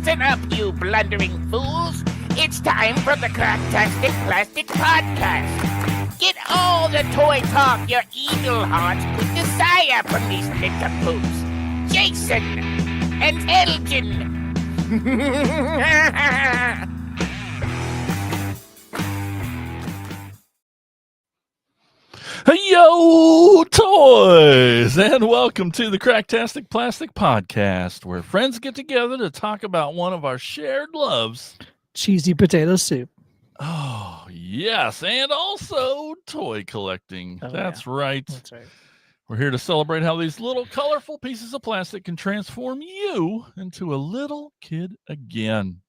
Listen up, you blundering fools. It's time for the Cracktastic Plastic Podcast. Get all the toy talk your evil hearts could desire from these nincompoops. Jason and Elgin. Yo, toys, and welcome to the Cracktastic Plastic Podcast, where friends get together to talk about one of our shared loves. Cheesy potato soup. Oh, yes, and also toy collecting. That's right. That's right. We're here to celebrate how these little colorful pieces of plastic can transform you into a little kid again.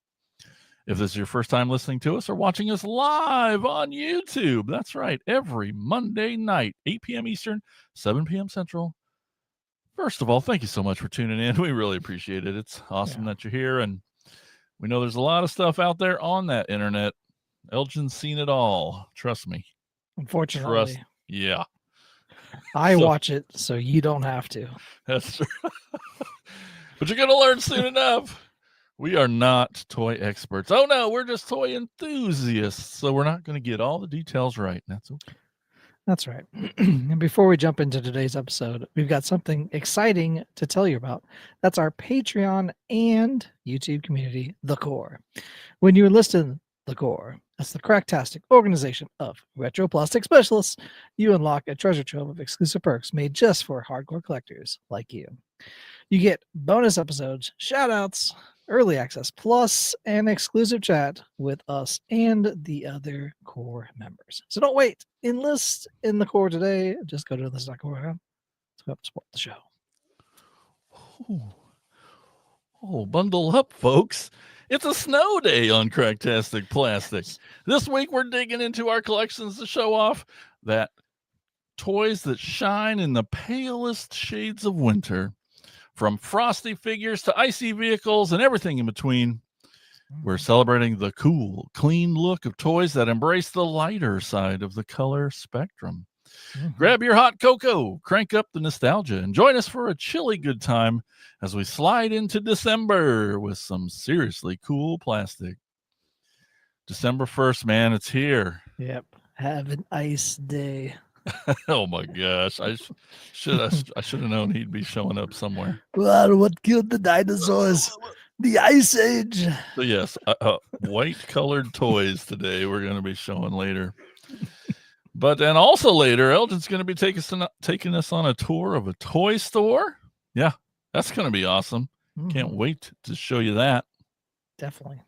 If this is your first time listening to us or watching us live on YouTube, that's right, every Monday night, 8 p.m. Eastern, 7 p.m. Central. First of all, thank you so much for tuning in. We really appreciate it. It's awesome that you're here, and we know there's a lot of stuff out there on that internet. Elgin's seen it all. Trust me. Unfortunately. Yeah. I watch it, so you don't have to. That's true. But you're going to learn soon enough. We are not toy experts. Oh, no, we're just toy enthusiasts. So we're not going to get all the details right. That's okay. That's right. And before we jump into today's episode, we've got something exciting to tell you about. That's our Patreon and YouTube community, The Core. When you enlist in The Core, that's the Cracktastic organization of retro plastic specialists, you unlock a treasure trove of exclusive perks made just for hardcore collectors like you. You get bonus episodes, shout-outs, early access, plus an exclusive chat with us and the other core members. So don't wait. Enlist in the core today. Just go to enlist.core to help support the show. Oh, bundle up, folks. It's a snow day on Cracktastic Plastic. This week, we're digging into our collections to show off that toys that shine in the palest shades of winter. From frosty figures to icy vehicles and everything in between, we're celebrating the cool, clean look of toys that embrace the lighter side of the color spectrum. Grab your hot cocoa, crank up the nostalgia, and join us for a chilly good time as we slide into December with some seriously cool plastic. December 1st, man, it's here. Yep. Have an ice day. Oh my gosh. I should have known he'd be showing up somewhere. Well, what killed the dinosaurs? The Ice Age. So yes, white colored toys today we're going to be showing later. But then also later, Elgin's going to be taking us on a tour of a toy store. Yeah, that's going to be awesome. Can't wait to show you that. Definitely.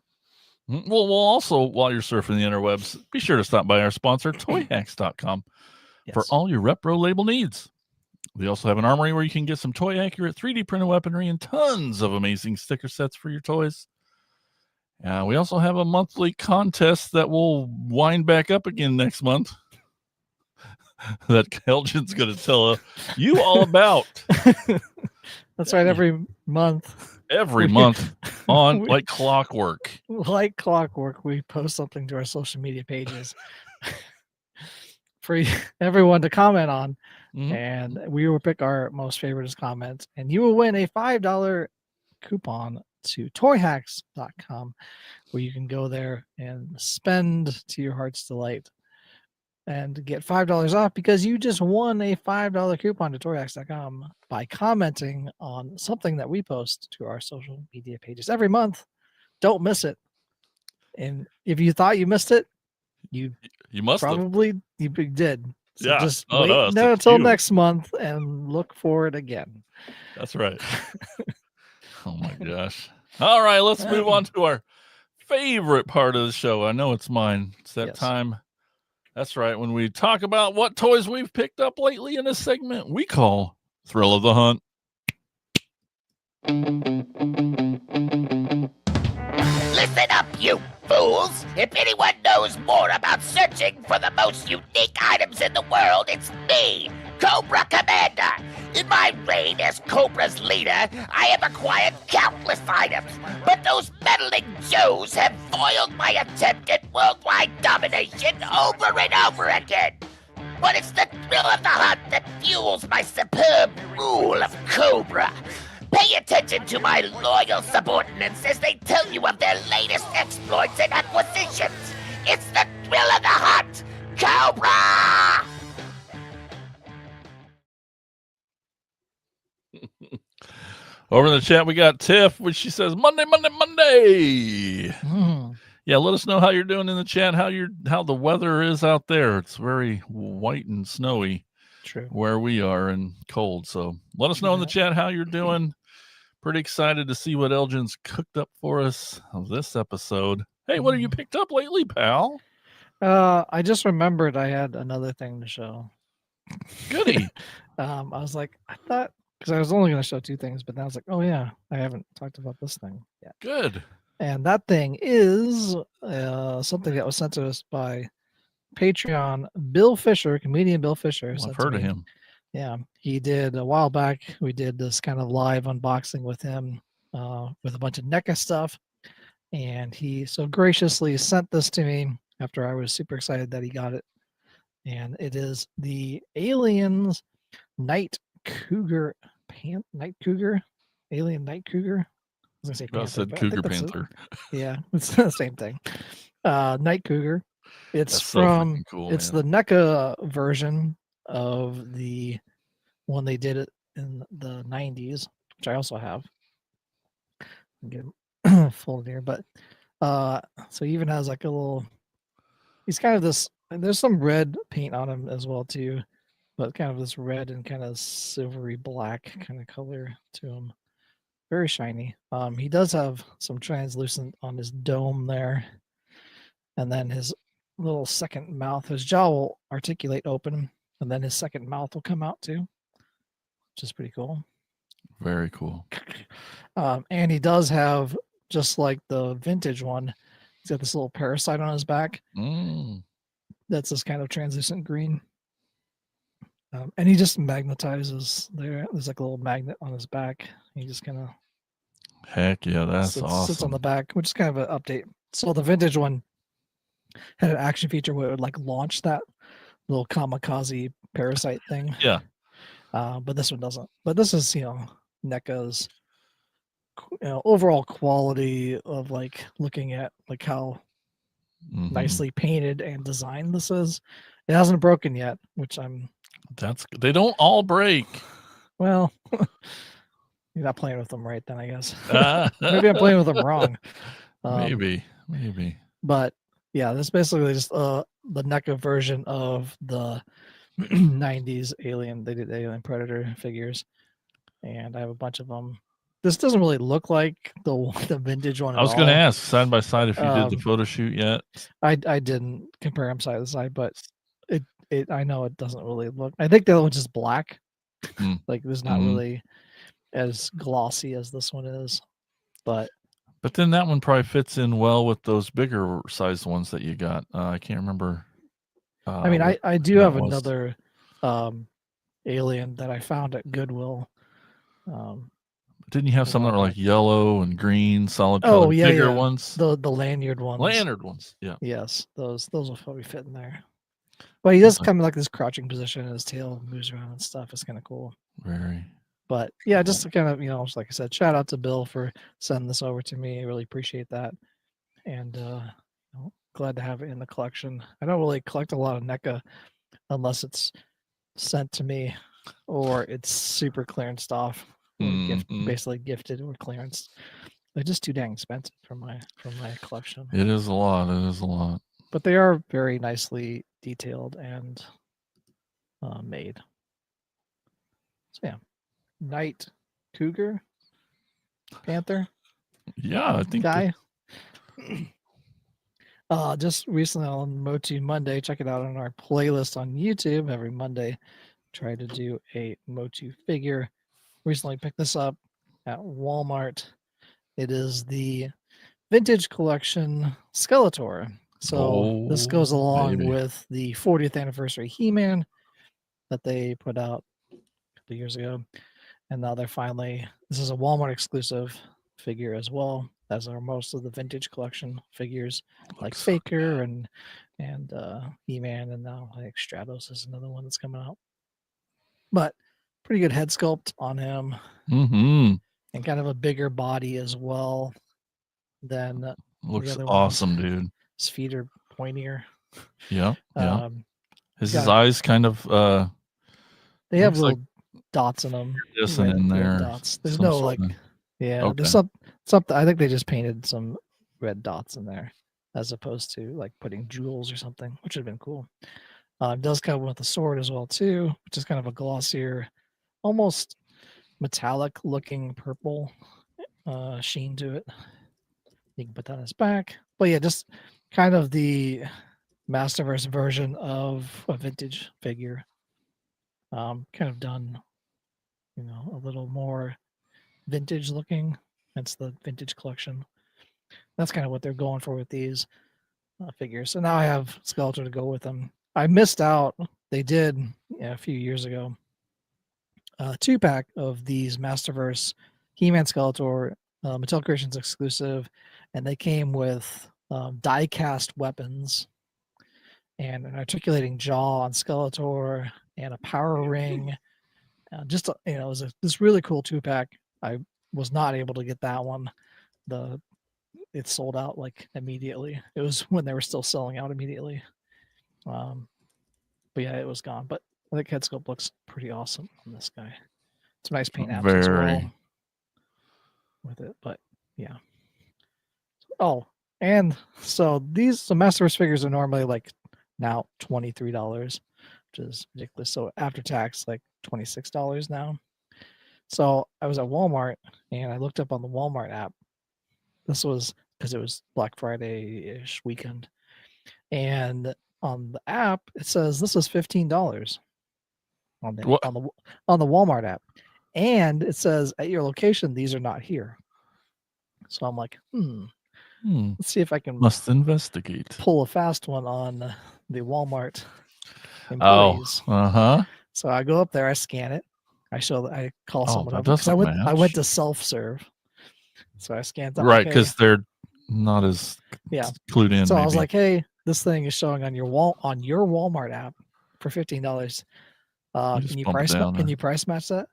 Well, we'll also, while you're surfing the interwebs, be sure to stop by our sponsor, toyhacks.com. For all your repro label needs. We also have an armory where you can get some toy accurate 3D printed weaponry and tons of amazing sticker sets for your toys. We also have a monthly contest that will wind back up again next month that Elgin's going to tell you all about. That's right. Every month. Every month on like clockwork. Like clockwork, we post something to our social media pages for everyone to comment on, and we will pick our most favorite comments, and you will win a $5 coupon to toyhacks.com, where you can go there and spend to your heart's delight and get $5 off because you just won a $5 coupon to toyhacks.com by commenting on something that we post to our social media pages every month. Don't miss it. And if you thought you missed it, you must probably you did. So yeah. Just wait until next month and look for it again. That's right. Oh my gosh. All right, let's move on to our favorite part of the show. I know it's mine. It's that time. That's right. When we talk about what toys we've picked up lately in a segment we call Thrill of the Hunt. Listen up, you fools! If anyone knows more about searching for the most unique items in the world, it's me, Cobra Commander. In my reign as Cobra's leader, I have acquired countless items, but those meddling Joes have foiled my attempt at worldwide domination over and over again. But it's the thrill of the hunt that fuels my superb rule of Cobra. Pay attention to my loyal subordinates as they tell you of their latest exploits and acquisitions. It's the thrill of the hunt, Cobra! Over in the chat, we got Tiff, which she says, Monday, Monday, Monday. Yeah, let us know how you're doing in the chat, how the weather is out there. It's very white and snowy. True. Where we are and cold. So let us know in the chat how you're doing. Pretty excited to see what Elgin's cooked up for us of this episode. Hey, what have you picked up lately, pal? I just remembered I had another thing to show. Goody. I was like, I thought, because I was only going to show 2 things, but then I was like, oh yeah, I haven't talked about this thing yet. Good. And that thing is something that was sent to us by Patreon Bill Fisher, comedian Bill Fisher. I've heard of him. Yeah, he did a while back. We did this kind of live unboxing with him with a bunch of NECA stuff. And he so graciously sent this to me after I was super excited that he got it. And it is the Aliens Night Cougar Alien Night Cougar. I was gonna say Panther, Cougar Panther. Yeah, it's the same thing. Night Cougar. It's That's so cool, it's the NECA version of the one they did it in the 90s, which I also have. Get him folded here, but so he even has like a little. He's kind of this. There's some red paint on him as well too, but kind of this red and kind of silvery black kind of color to him. Very shiny. He does have some translucent on his dome there, and then his little second mouth. His jaw will articulate open, and then his second mouth will come out too, which is pretty cool. Very cool. And he does have, just like the vintage one, he's got this little parasite on his back. That's this kind of translucent green. And he just magnetizes there. There's like a little magnet on his back. He just kind of. Heck yeah, that's awesome. Sits on the back, which is kind of an update. So the vintage one had an action feature where it would like launch that little kamikaze parasite thing. Yeah. But this one doesn't. But this is, NECA's overall quality of like looking at like how nicely painted and designed this is. It hasn't broken yet, which they don't all break. Well, you're not playing with them right then, I guess. Maybe I'm playing with them wrong. Maybe. But yeah, this is basically just the NECA version of the 90s Alien. They did Alien Predator figures, and I have a bunch of them. This doesn't really look like the vintage one at all. I was going to ask side by side if you did the photo shoot yet. I didn't compare them side to side, but it I know it doesn't really look. I think the other one's just black. Like there's not really as glossy as this one is, but then that one probably fits in well with those bigger sized ones that you got. I can't remember. I mean, I do have another Alien that I found at Goodwill. Didn't you have some that were like yellow and green, solid color, bigger ones? The lanyard ones. Lanyard ones, yeah. Yes, those will probably fit in there. But he does come in like this crouching position, and his tail moves around and stuff. It's kind of cool. Very. But yeah, just to kind of, like I said, shout out to Bill for sending this over to me. I really appreciate that. And glad to have it in the collection. I don't really collect a lot of NECA unless it's sent to me or it's super clearanced off. Basically gifted or clearance. They're just too dang expensive for my collection. It is a lot. But they are very nicely detailed and made. So yeah. Night Cougar Panther. Yeah, I think guy. Just recently on Motu Monday, check it out on our playlist on YouTube every Monday. Try to do a Motu figure. Recently picked this up at Walmart. It is the Vintage Collection Skeletor. So this goes along with the 40th anniversary He-Man that they put out a couple years ago. And now this is a Walmart exclusive figure as well, as are most of the Vintage Collection figures, like Faker and He-Man, and now like Stratos is another one that's coming out. But pretty good head sculpt on him. and kind of a bigger body as well than the Looks other awesome, ones. dude. His feet are pointier. Yeah. His got- eyes kind of They have looks like little dots in them. iridescent in there. Red dots. There's some no sort like, of- yeah. Okay. There's something. I think they just painted some red dots in there, as opposed to like putting jewels or something, which would have been cool. It does come with a sword as well too, which is kind of a glossier, almost metallic looking purple sheen to it. You can put that on his back. But yeah, just kind of the Masterverse version of a vintage figure. Kind of done, a little more vintage looking. That's the vintage collection. That's kind of what they're going for with these figures. So now I have Skeletor to go with them. I missed out. They did a few years ago a 2-pack of these Masterverse He-Man Skeletor Mattel Creations exclusive, and they came with die-cast weapons and an articulating jaw on Skeletor and a power ring. It was this really cool 2-pack. I was not able to get that one. It sold out like immediately. It was when they were still selling out immediately. But yeah, it was gone. But I think head sculpt looks pretty awesome on this guy. It's nice paint apps as well with it. But yeah. Oh, and so these Masterverse figures are normally like now $23, which is ridiculous. So after tax, like $26 now. So I was at Walmart and I looked up on the Walmart app. This was because it was Black Friday-ish weekend. And on the app, it says this is $15 on the Walmart app. And it says at your location, these are not here. So I'm like, let's see if I can must investigate. Pull a fast one on the Walmart employees. So I go up there, I scan it, I call someone over because I went to self-serve. So I scanned that. Right, because they're not as clued in. So maybe. I was like, hey, this thing is showing on your Walmart app for $15. Can you price match that?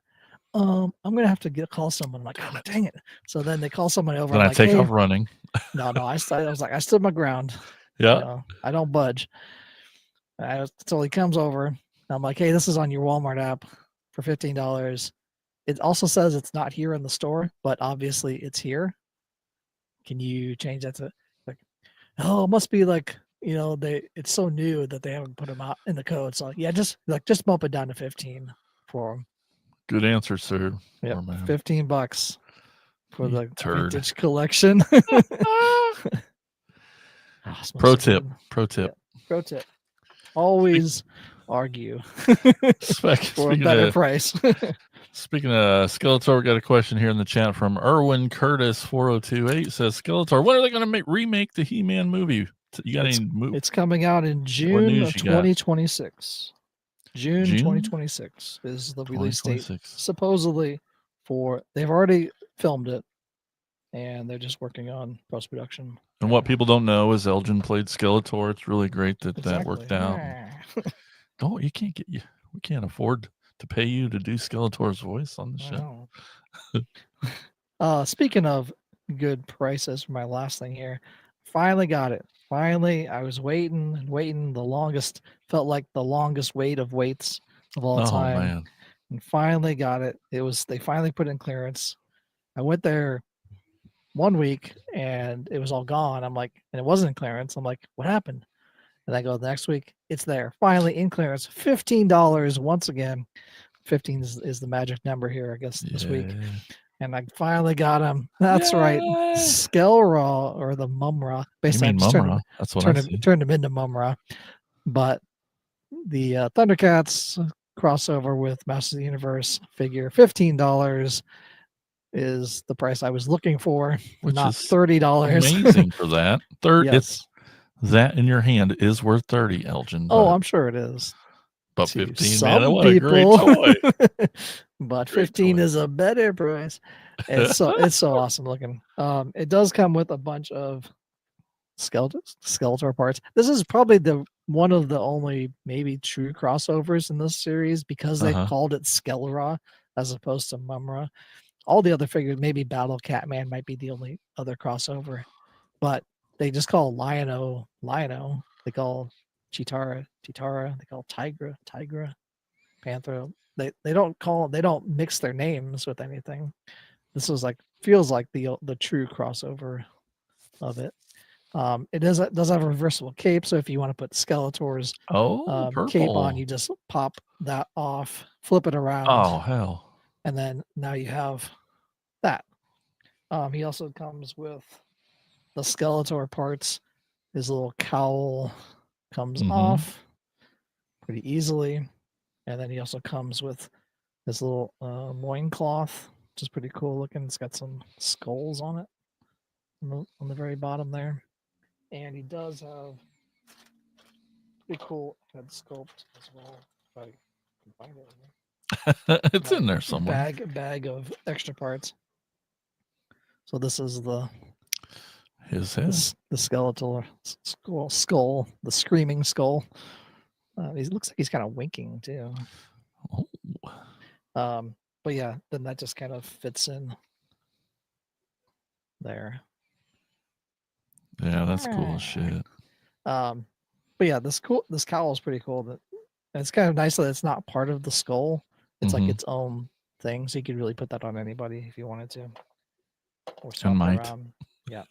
I'm gonna have to call someone. I'm like, oh dang it. So then they call someone over. Then I take off running. No, I was like, I stood my ground. Yeah. I don't budge. So he comes over. I'm like, hey, this is on your Walmart app for $15. It also says it's not here in the store, but obviously it's here. Can you change that to like, oh, it must be like, it's so new that they haven't put them out in the code. So yeah, just bump it down to 15 for them. Good answer, sir. Yeah, $15 for the vintage collection. Pro tip. Pro tip. Always argue for a better price. Speaking of Skeletor, we got a question here in the chat from Erwin Curtis 4028. Says Skeletor, when are they going to remake the He-Man movie? You got any movie? It's coming out in June of 2026. June 2026 is the release date. Supposedly they've already filmed it and they're just working on post-production. And what people don't know is Elgin played Skeletor. It's really great that worked out. We can't afford to pay you to do Skeletor's voice on the show. Speaking of good prices for my last thing here, finally got it. Finally, I was waiting. Felt like the longest wait of waits of all time. Man. And finally got it. They finally put in clearance. I went there 1 week and it was all gone. I'm like, and it wasn't in clearance. I'm like, what happened? And I go the next week, it's there. Finally in clearance. $15 once again. 15 is the magic number here, I guess, this week. And I finally got him. That's right. Skelra or the Mumra. Basically, turned him into Mumra. But the Thundercats crossover with Masters of the Universe figure, $15 is the price I was looking for. Which not is $30. Amazing for that. Yes. That in your hand is worth 30, Elgin. Oh, I'm sure it is. But 15, man, what a great toy. But 15 is a better price. It's so awesome looking. It does come with a bunch of Skeletor parts. This is probably one of the only maybe true crossovers in this series because they called it Skelra as opposed to Mumra. all the other figures, maybe Battle Catman might be the only other crossover, but they just call Lion-O. They call Chitara. They call Tigra. Panther. They don't mix their names with anything. This was feels like the true crossover of it. It does have a reversible cape, so if you want to put Skeletor's cape on, purple. you just pop that off, flip it around. Oh hell! And then now you have that. He also comes with the Skeletor parts. His little cowl comes off pretty easily, and then he also comes with this little loincloth, which is pretty cool looking. It's got some skulls on it on the very bottom there. And he does have pretty cool head sculpt as well. If I can find it in there. It's in there somewhere. Bag of extra parts. So this is his head. The skeletal skull, the screaming skull. He looks like he's kind of winking too. Oh. But yeah, then that just kind of fits in there. Yeah, that's cool as shit. But yeah, this cowl is pretty cool. And it's kind of nice that it's not part of the skull. It's like its own thing, so you could really put that on anybody if you wanted to. Or swap it around. Yeah.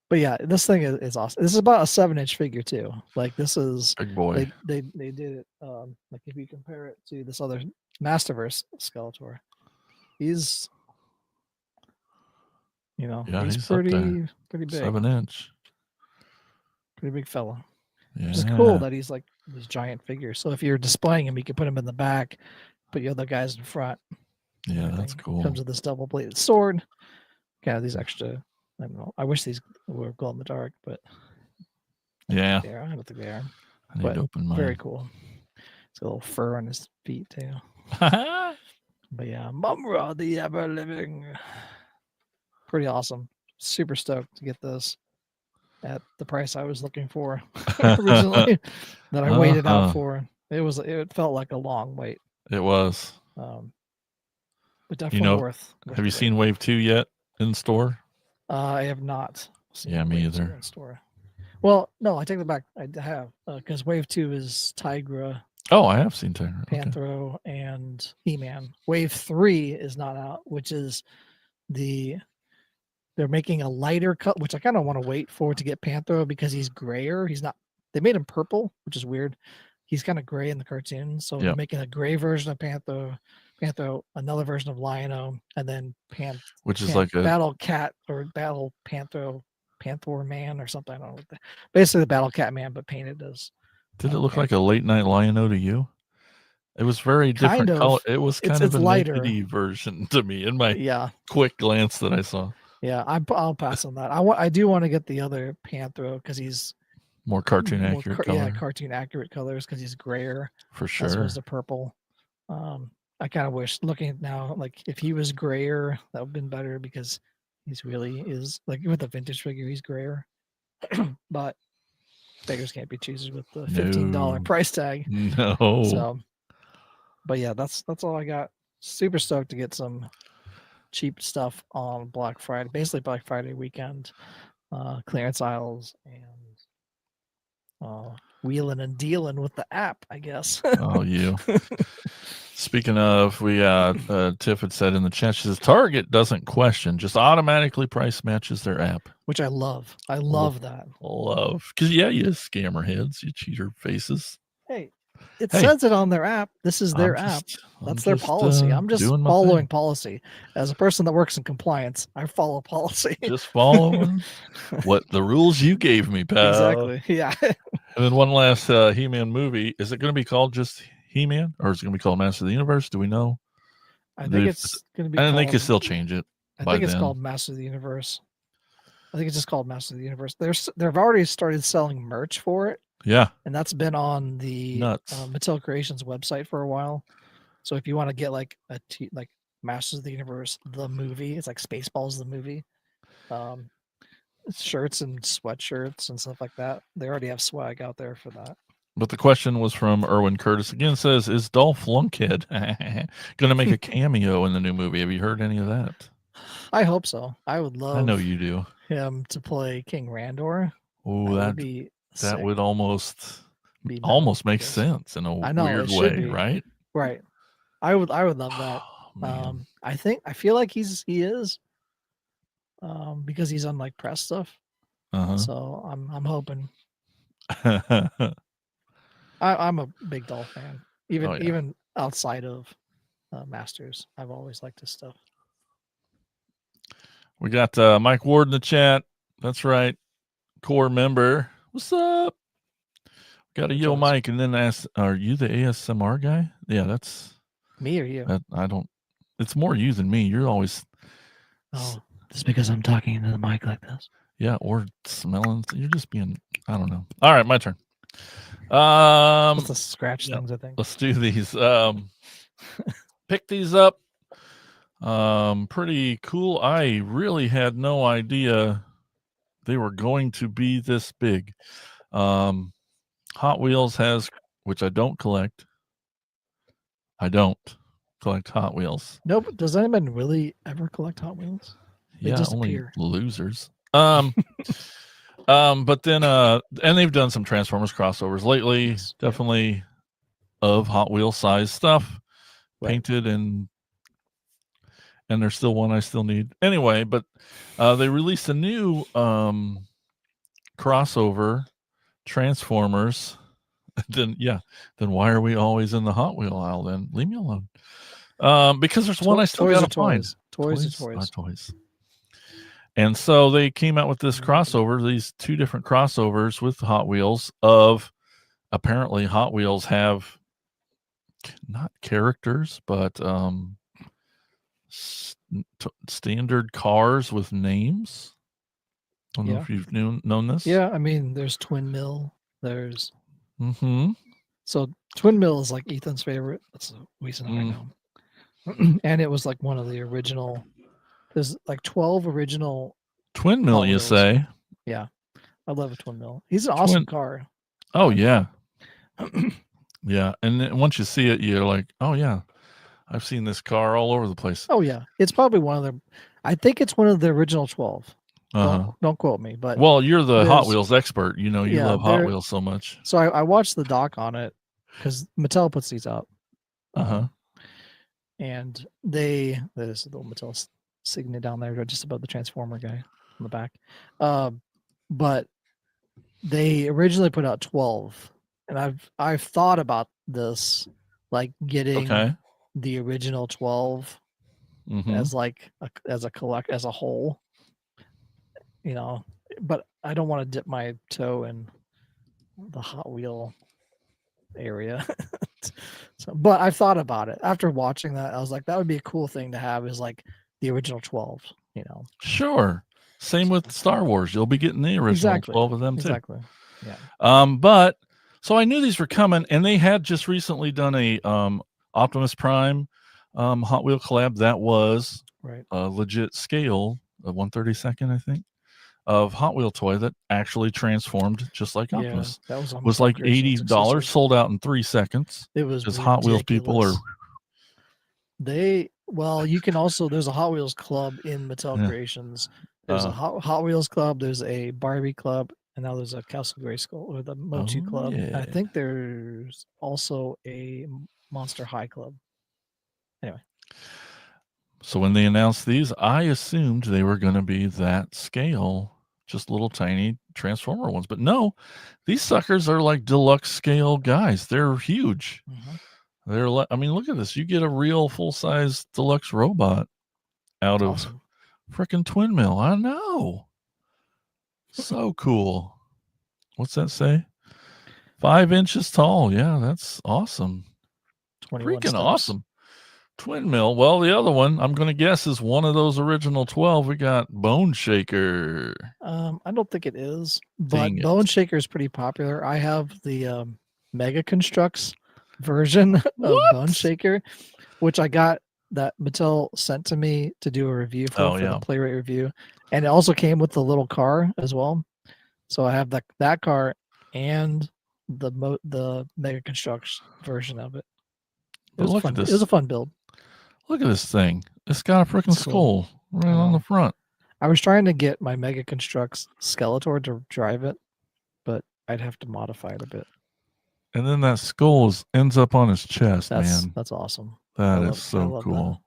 But yeah, this thing is awesome. This is about a 7-inch figure too. Like this is big boy. They did it. Like if you compare it to this other Masterverse Skeletor, he's he's pretty big. 7-inch. Pretty big fella. Yeah. Which is cool that he's like this giant figure. So if you're displaying him, you can put him in the back, put your other guys in front. Yeah, that's cool. Comes with this double-bladed sword. Kind of these extra. I don't know. I wish these were glow in the dark, but yeah, I don't think they are. I need to open mine. Very cool. It's got a little fur on his feet too. But yeah, Mumra the Ever Living. Pretty awesome. Super stoked to get this at the price I was looking for originally. That I waited out for. It felt like a long wait. It was. But definitely worth. Have you seen Wave 2 yet in store? I have not seen me Wave either. 2 in store. Well, no, I take it back. I have because Wave 2 is Tigra. Oh, I have seen Tigra. Panthro and He-Man. Wave 3 is not out, which is they're making a lighter cut, which I kind of want to wait for to get Panthro because he's grayer. He's not. They made him purple, which is weird. He's kind of gray in the cartoon, so they're making a gray version of Panthro, another version of Lion-O, and then which is like a Battle Cat or Battle Panthro Man or something. I don't know. Basically, the Battle Cat Man, but painted as. Did it look like a late night Lion-O to you? It was very different color. It was kind of a lighter version to me in my quick glance that I saw. Yeah, I'll pass on that. I do want to get the other Panthro because he's more cartoon accurate color. Yeah, cartoon accurate colors because he's grayer for sure. As opposed to purple. I kind of wish looking at now, like if he was grayer, that would have been better because he's really is like with the vintage figure, he's grayer. But beggars can't be choosers with the $15 price tag. No. So, but yeah, that's all I got. Super stoked to get some cheap stuff on Black Friday, basically Black Friday weekend, clearance aisles, and wheeling and dealing with the app, I guess. Oh, you. Speaking of, Tiff had said in the chat, she says Target doesn't question, just automatically price matches their app. Which I love. I love that. Because, you scammer heads, you cheater faces. Hey, it says it on their app. This is their app. That's their policy. I'm just following policy. As a person that works in compliance, I follow policy. Just following what the rules you gave me, pal. Exactly. Yeah. And then one last He-Man movie. Is it going to be called just He-Man, or is it going to be called Master of the Universe? Do we know? I think it's going to be. And they could still change it. I think it's called Master of the Universe. I think it's just called Master of the Universe. They've already started selling merch for it. Yeah. And that's been on the Mattel Creations website for a while. So if you want to get like Masters of the Universe, the movie, it's like Spaceballs, the movie. Shirts and sweatshirts and stuff like that. They already have swag out there for that. But the question was from Erwin Curtis again. Says, "Is Dolph Lunkhead going to make a cameo in the new movie? Have you heard any of that?" I hope so. I would I know love you do. him to play King Randor. Oh, That would that be that sick. would almost Be make yes. sense in a I know, weird it should way, be. right? Right. I would love that. Oh, man. I feel like he is because he's on like press stuff. Uh-huh. So I'm hoping. I'm a big Dolph fan. Even Oh, yeah. even outside of Masters, I've always liked his stuff. We got Mike Ward in the chat. That's right. Core member. What's up? Got a yo Mike, and then ask, are you the ASMR guy? Yeah, that's me or you. I don't. It's more you than me. You're always. Oh, just because I'm talking into the mic like this. Yeah, or smelling. You're just being. I don't know. All right, my turn. Let's just scratch things. I think. Let's do these. Pick these up. Pretty cool. I really had no idea they were going to be this big. Hot Wheels has, which I don't collect. I don't collect Hot Wheels. No, but does anyone really ever collect Hot Wheels? They Yeah, disappear. only losers. But then and they've done some Transformers crossovers lately. Yes, definitely of Hot Wheel size stuff, painted and there's still one I still need. Anyway, but they released a new crossover Transformers. Then why are we always in the Hot Wheel aisle then? Leave me alone. Because there's one I still gotta find. Toys. Toys. And so they came out with this crossover, these two different crossovers with Hot Wheels of apparently Hot Wheels have not characters, but standard cars with names. I don't know if you've known this. Yeah, I mean, there's Twin Mill. There's so Twin Mill is like Ethan's favorite. That's the reason I know. And it was like one of the original. There's like 12 original Twin Mill, you say? Yeah, I love a Twin Mill. He's an awesome car. Oh yeah, yeah. And then once you see it, you're like, oh yeah, I've seen this car all over the place. Oh yeah, it's probably one of the. I think it's one of the original 12. Don't quote me, but well, you're the Hot Wheels expert. You know, you love Hot Wheels so much. So I watched the doc on it because Mattel puts these up. And there's a little Mattel signet down there, just above the Transformer guy on the back. But they originally put out 12, and I've thought about this, like getting the original 12 as like as a whole, you know. But I don't want to dip my toe in the Hot Wheel area. So, but I've thought about it after watching that. I was like, that would be a cool thing to have, is like the original 12, you know. Sure. Same with Star Wars. You'll be getting the original 12 of them too. Exactly. Yeah. But so I knew these were coming, and they had just recently done a Optimus Prime Hot Wheel collab that was a legit scale, a 1/32, I think, of Hot Wheel toy that actually transformed just like Optimus. That was like $80, sold out in 3 seconds. It was because Hot Wheels people are. You can also, there's a Hot Wheels club in Mattel Creations. There's a Hot Wheels club. There's a Barbie club, and now there's a Castle Grayskull or the Motu club. I think there's also a Monster High club. Anyway. So when they announced these, I assumed they were going to be that scale, just little tiny Transformer ones. But no, these suckers are like deluxe scale guys. They're huge. They're like, I mean, look at this. You get a real full-size deluxe robot out of freaking Twin Mill. I know. So cool. What's that say? 5 inches tall. Yeah, that's awesome. Freaking awesome. Twin Mill. Well, the other one I'm going to guess is one of those original 12. We got Bone Shaker. I don't think it is, but Bone Shaker is pretty popular. I have the Mega Constructs version of Bone Shaker, which I got that Mattel sent to me to do a review for the Playrate review, and it also came with the little car as well. So I have that car and the Mega Constructs version of it. It But was look fun. at this. It was a fun build. Look at this thing. It's got a freaking It's cool. skull right I on the know. front. I was trying to get my Mega Constructs Skeletor to drive it, but I'd have to modify it a bit. And then that skull ends up on his chest, man. That's awesome. That I is so love cool.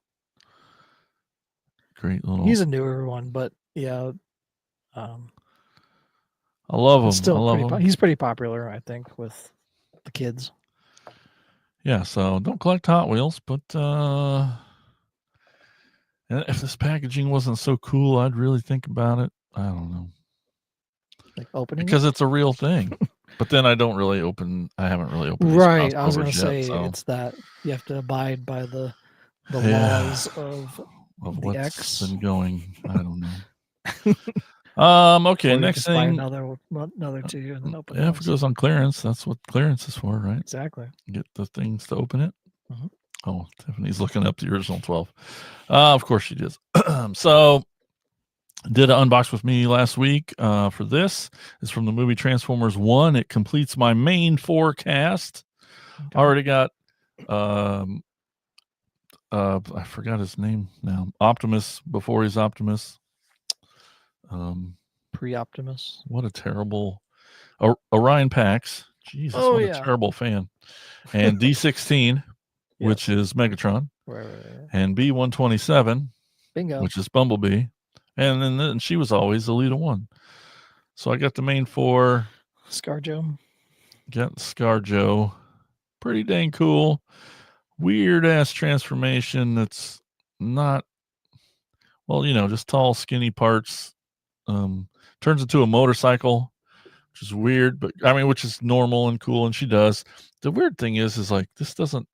Great little. He's a newer one, but yeah. I love him. Still I love him. He's pretty popular, I think, with the kids. Yeah, so don't collect Hot Wheels, but if this packaging wasn't so cool, I'd really think about it. I don't know. Like opening because it? it's a real thing. But then I haven't really opened Right. these I was gonna crossovers say yet, so it's that you have to abide by the Yeah. laws of the what's X. been going. I don't know. Okay, Or you next just buy thing. another two and then open Yeah, if it those. goes on clearance, that's what clearance is for, right? Exactly. Get the things to open it. Mhm. Oh, Tiffany's looking up the original 12. Of course she does. So did an unbox with me last week for this. It's from the movie Transformers 1. It completes my main forecast. Okay. Already got I forgot his name now. Optimus before he's Optimus. Pre-Optimus. What a terrible Orion Pax. Jesus, what a terrible fan. And D16, which is Megatron. Right. And B127, Bingo. which is Bumblebee. And then she was always Elita 1. So I got the main 4. ScarJo. Got ScarJo. Pretty dang cool. Weird ass transformation that's not, well, just tall, skinny parts. Turns into a motorcycle, which is weird, but which is normal and cool, and she does. The weird thing is like this doesn't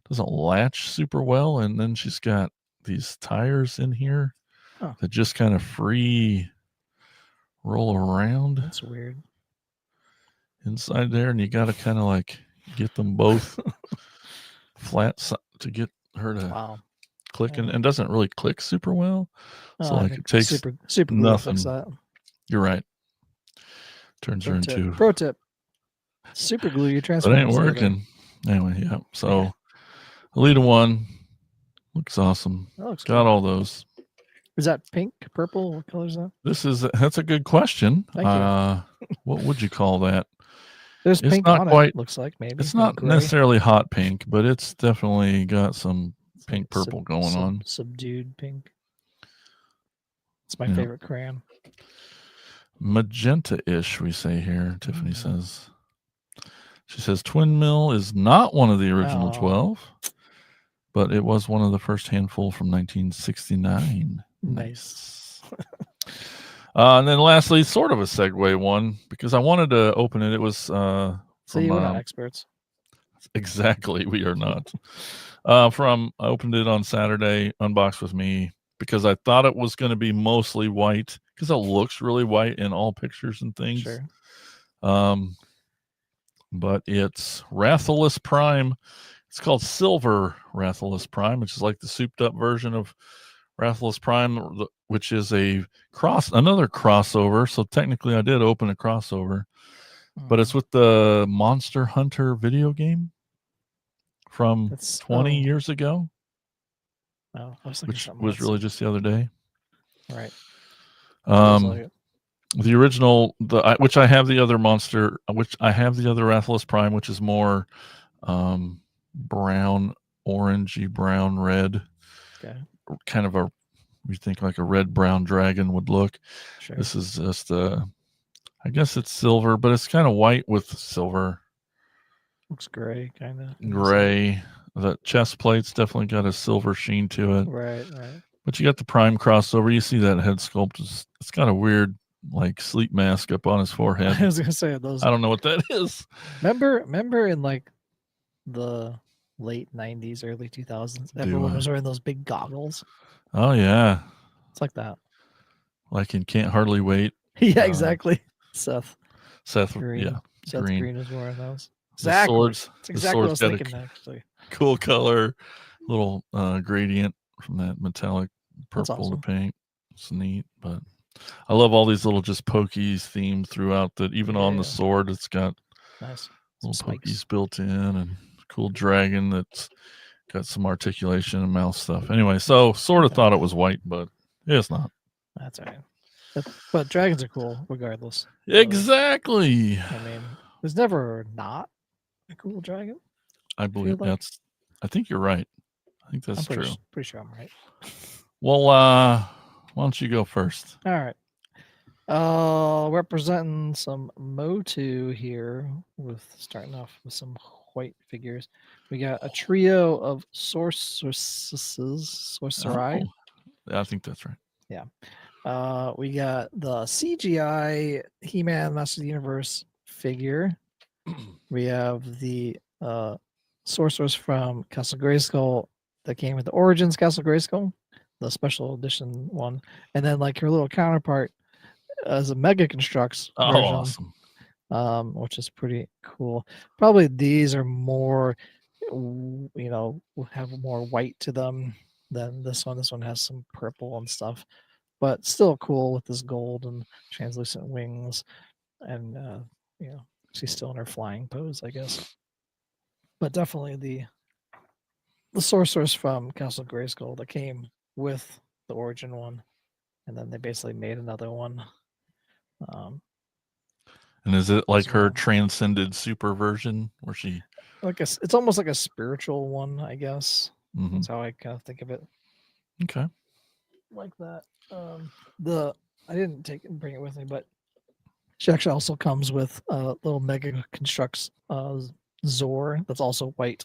latch super well, and then she's got these tires in here that just kind of free roll around. That's weird. Inside there, and you got to kind of like get them both flat to get her to click, and doesn't really click super well. So like it takes super nothing. that. You're right. Turns her into pro tip. Super glue your It Transformers. ain't working. Anyway, yeah. So Elita 1 looks awesome. That looks got good. all those. Is that pink, purple? What color is that? That's a good question. Thank you. What would you call that? There's it's pink not on quite, it. Looks like maybe it's not necessarily hot pink, but it's definitely got some pink purple going on. Subdued pink. It's my favorite crayon. Magenta-ish, we say here. Tiffany says. She says Twin Mill is not one of the original 12, but it was one of the first handful from 1969. Nice. And then lastly, sort of a segue one, because I wanted to open it. It was so we're not experts. Exactly, we are not. I opened it on Saturday, unboxed with me, because I thought it was going to be mostly white, because it looks really white in all pictures and things. Sure. But it's Rathalos Prime. It's called Silver Rathalos Prime, which is like the souped up version of Rathalos Prime, which is another crossover. So technically I did open a crossover, but it's with the Monster Hunter video game from 20 years ago. Oh, which was really just the other day. Right. The original, which I have the other monster, which I have the other Rathalos Prime, which is more brown, orangey, brown, red. Okay. Kind of you think like a red brown dragon would look. Sure. This is just I guess it's silver, but it's kind of white with silver. Looks gray, kind of. Gray. The chest plate's definitely got a silver sheen to it. Right. But you got the Prime crossover. You see that head sculpt. It's got a weird like sleep mask up on his forehead. I was gonna say those. I don't know what that is. Remember in like the late 90s, early 2000s, everyone was wearing those big goggles. Oh yeah, it's like that. Like in Can't Hardly Wait. Yeah, exactly. Seth Green. Yeah, Seth Green is wearing those. Exactly. It's exactly what I was thinking. Actually, cool color, little gradient from that metallic purple to pink. It's neat, but I love all these little just pokies themed throughout that. Even on the sword, it's got Nice. Little Spikes. pokies built in, and cool dragon that's got some articulation and mouth stuff. Anyway, so sort of thought it was white, but it's not. That's all right. But dragons are cool regardless. Exactly. I mean, there's never not a cool dragon. I believe like. I think you're right. I think that's true. Pretty sure I'm right. Well, why don't you go first? All right. Representing some Motu here, starting off with some white figures. We got a trio of sorceresses, sorcerai. Oh, I think that's right. Yeah. We got the CGI He-Man Master of the Universe figure. We have the sorceress from Castle Grayskull that came with the Origins Castle Grayskull, the special edition one, and then like her little counterpart as a Mega Constructs version, awesome. Which is pretty cool. Probably these are more, have more white to them than this one. This one has some purple and stuff, but still cool with this gold and translucent wings, and she's still in her flying pose, I guess. But definitely the sorceress from Castle Grayskull that came with the Origin one, and then they basically made another one. And is it like her transcended super version where she it's almost like a spiritual one, I guess. Mm-hmm. That's how I kind of think of it. Okay. Like that. I didn't bring it with me, but she actually also comes with little Mega Constructs Zor that's also white.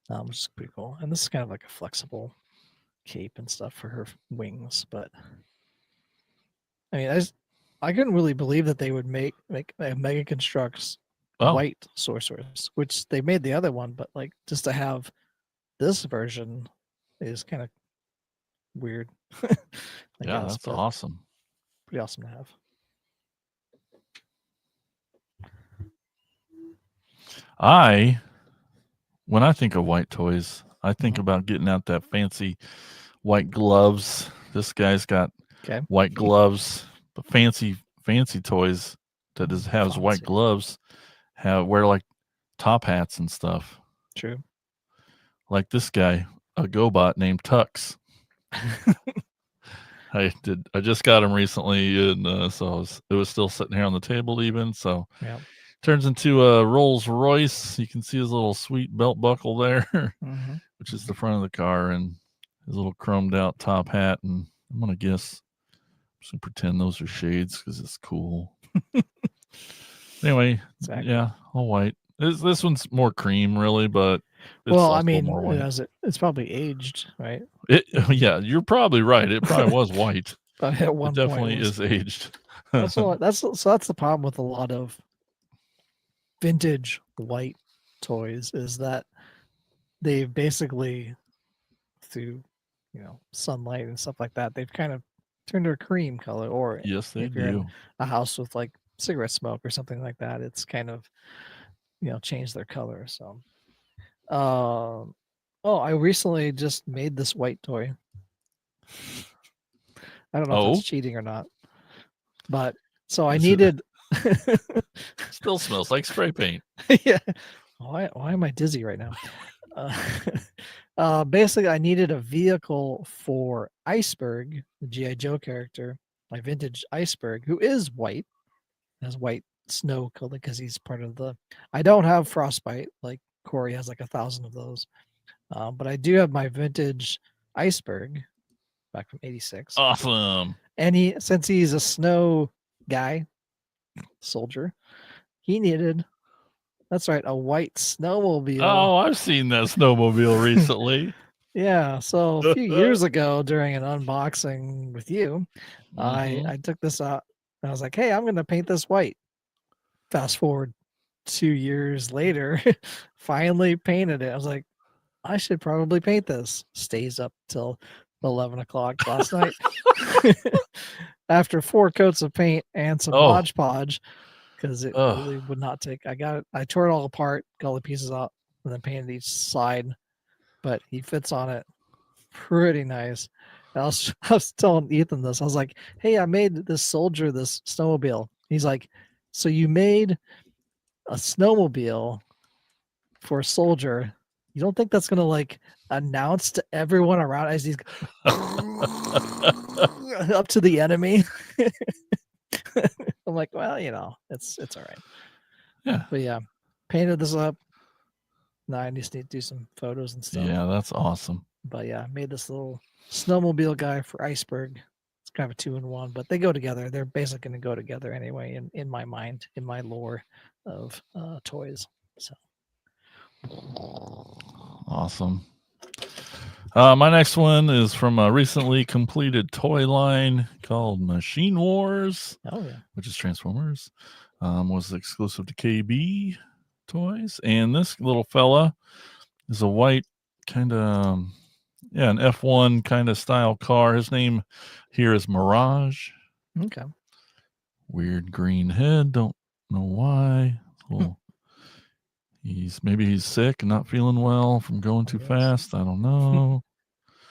Which is pretty cool. And this is kind of like a flexible cape and stuff for her wings, but I mean, I couldn't really believe that they would make a Mega Constructs white sorceress, which they made the other one, but like just to have this version is kind of weird. Yeah, that's awesome. Pretty awesome to have. When I think of white toys, I think about getting out that fancy white gloves. This guy's got white gloves, but fancy toys that has white gloves wear like top hats and stuff. True. Like this guy, a GoBot named Tux. I just got him recently, and so it was still sitting here on the table even. So turns into a Rolls Royce. You can see his little sweet belt buckle there, which is the front of the car, and his little chromed out top hat. And I'm gonna guess, I'm just gonna pretend those are shades because it's cool. Anyway, yeah, all white. This one's more cream, really, but it's I mean, more white. It's probably aged, right? Yeah, you're probably right. It probably was white. But at one point, definitely is aged. That's the problem with a lot of vintage white toys is that they've basically, through sunlight and stuff like that, they've kind of turned to a cream color. Or yes, they if do. You're in a house with like cigarette smoke or something like that, it's kind of changed their color. So I recently just made this white toy. I don't know if that's cheating or not, but so I needed still smells like spray paint. Yeah. Why am I dizzy right now? Basically I needed a vehicle for Iceberg, the G.I. Joe character, my vintage Iceberg, who is white, has white snow color because he's part of I don't have Frostbite like Corey has like 1,000 of those, but I do have my vintage Iceberg back from '86. Awesome. And since he's a snow guy, soldier, he needed, that's right, a white snowmobile. Oh, I've seen that snowmobile recently. Yeah, so a few years ago during an unboxing with you, I took this out and I was like, hey, I'm going to paint this white. Fast forward 2 years later, finally painted it. I was like, I should probably paint this. Stays up till 11 o'clock last night. After 4 coats of paint and some Mod Podge, because it really would not take. I tore it all apart, got all the pieces out, and then painted each side. But he fits on it pretty nice. And I was telling Ethan this. I was like, hey, I made this soldier this snowmobile. He's like, so you made a snowmobile for a soldier, you don't think that's gonna like announce to everyone around as he's up to the enemy? I'm like, well, it's all right. Yeah. But yeah, painted this up. Now I just need to do some photos and stuff. Yeah, that's awesome. But yeah, made this little snowmobile guy for Iceberg. It's kind of a 2-in-1, but they go together. They're basically going to go together anyway in my mind, in my lore of toys. So awesome. My next one is from a recently completed toy line called Machine Wars. Oh yeah, which is Transformers. Was exclusive to KB Toys, and this little fella is a white kind of an F1 kind of style car. His name here is Mirage. okay. Weird green head. Don't know why. Maybe he's sick and not feeling well from going too fast. I don't know.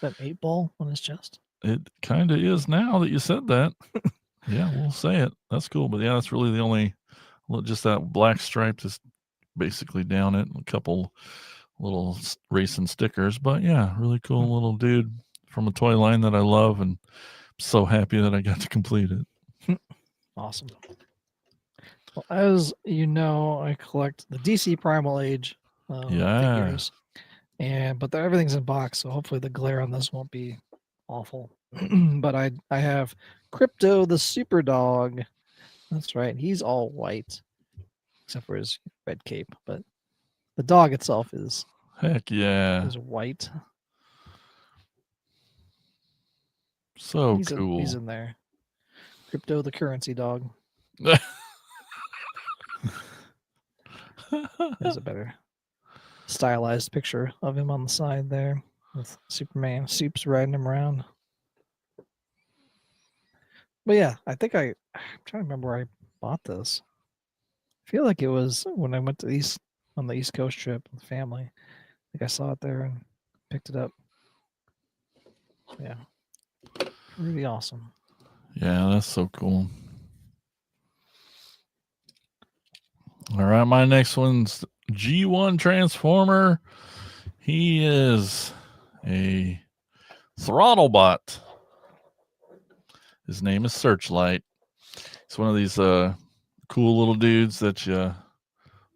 That 8-ball on his chest. It kind of is now that you said that. Yeah, we'll say it. That's cool. But yeah, that's really the only, just that black stripe just basically down it. A couple little racing stickers. But yeah, really cool little dude from a toy line that I love. And I'm so happy that I got to complete it. Awesome. Well, as you know, I collect the DC Primal Age figures, but everything's in box, so hopefully the glare on this won't be awful. But I have Crypto the Super Dog. That's right, he's all white except for his red cape, but the dog itself is white. So he's cool. He's in there. Crypto the currency dog. There's a better stylized picture of him on the side there with Superman Supes riding him around. But yeah, I think I'm trying to remember where I bought this. I feel like it was when I went to on the East Coast trip with the family. I think I saw it there and picked it up. Yeah. Really awesome. Yeah, that's so cool. All right, my next one's G1 Transformer. He is a throttle bot. His name is Searchlight. It's one of these cool little dudes that you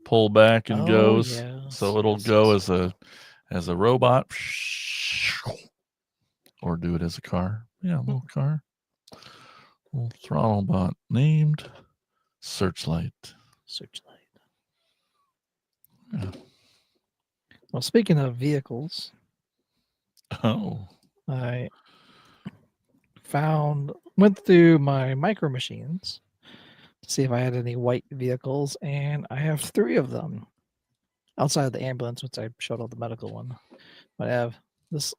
pull back and goes. Yes, so it'll go as a robot or do it as a car. Yeah, a little car. Little throttle bot named Searchlight. Yeah. Well, speaking of vehicles, I went through my micro machines to see if I had any white vehicles, and I have 3 of them outside of the ambulance, which I showed all the medical one. But I have this.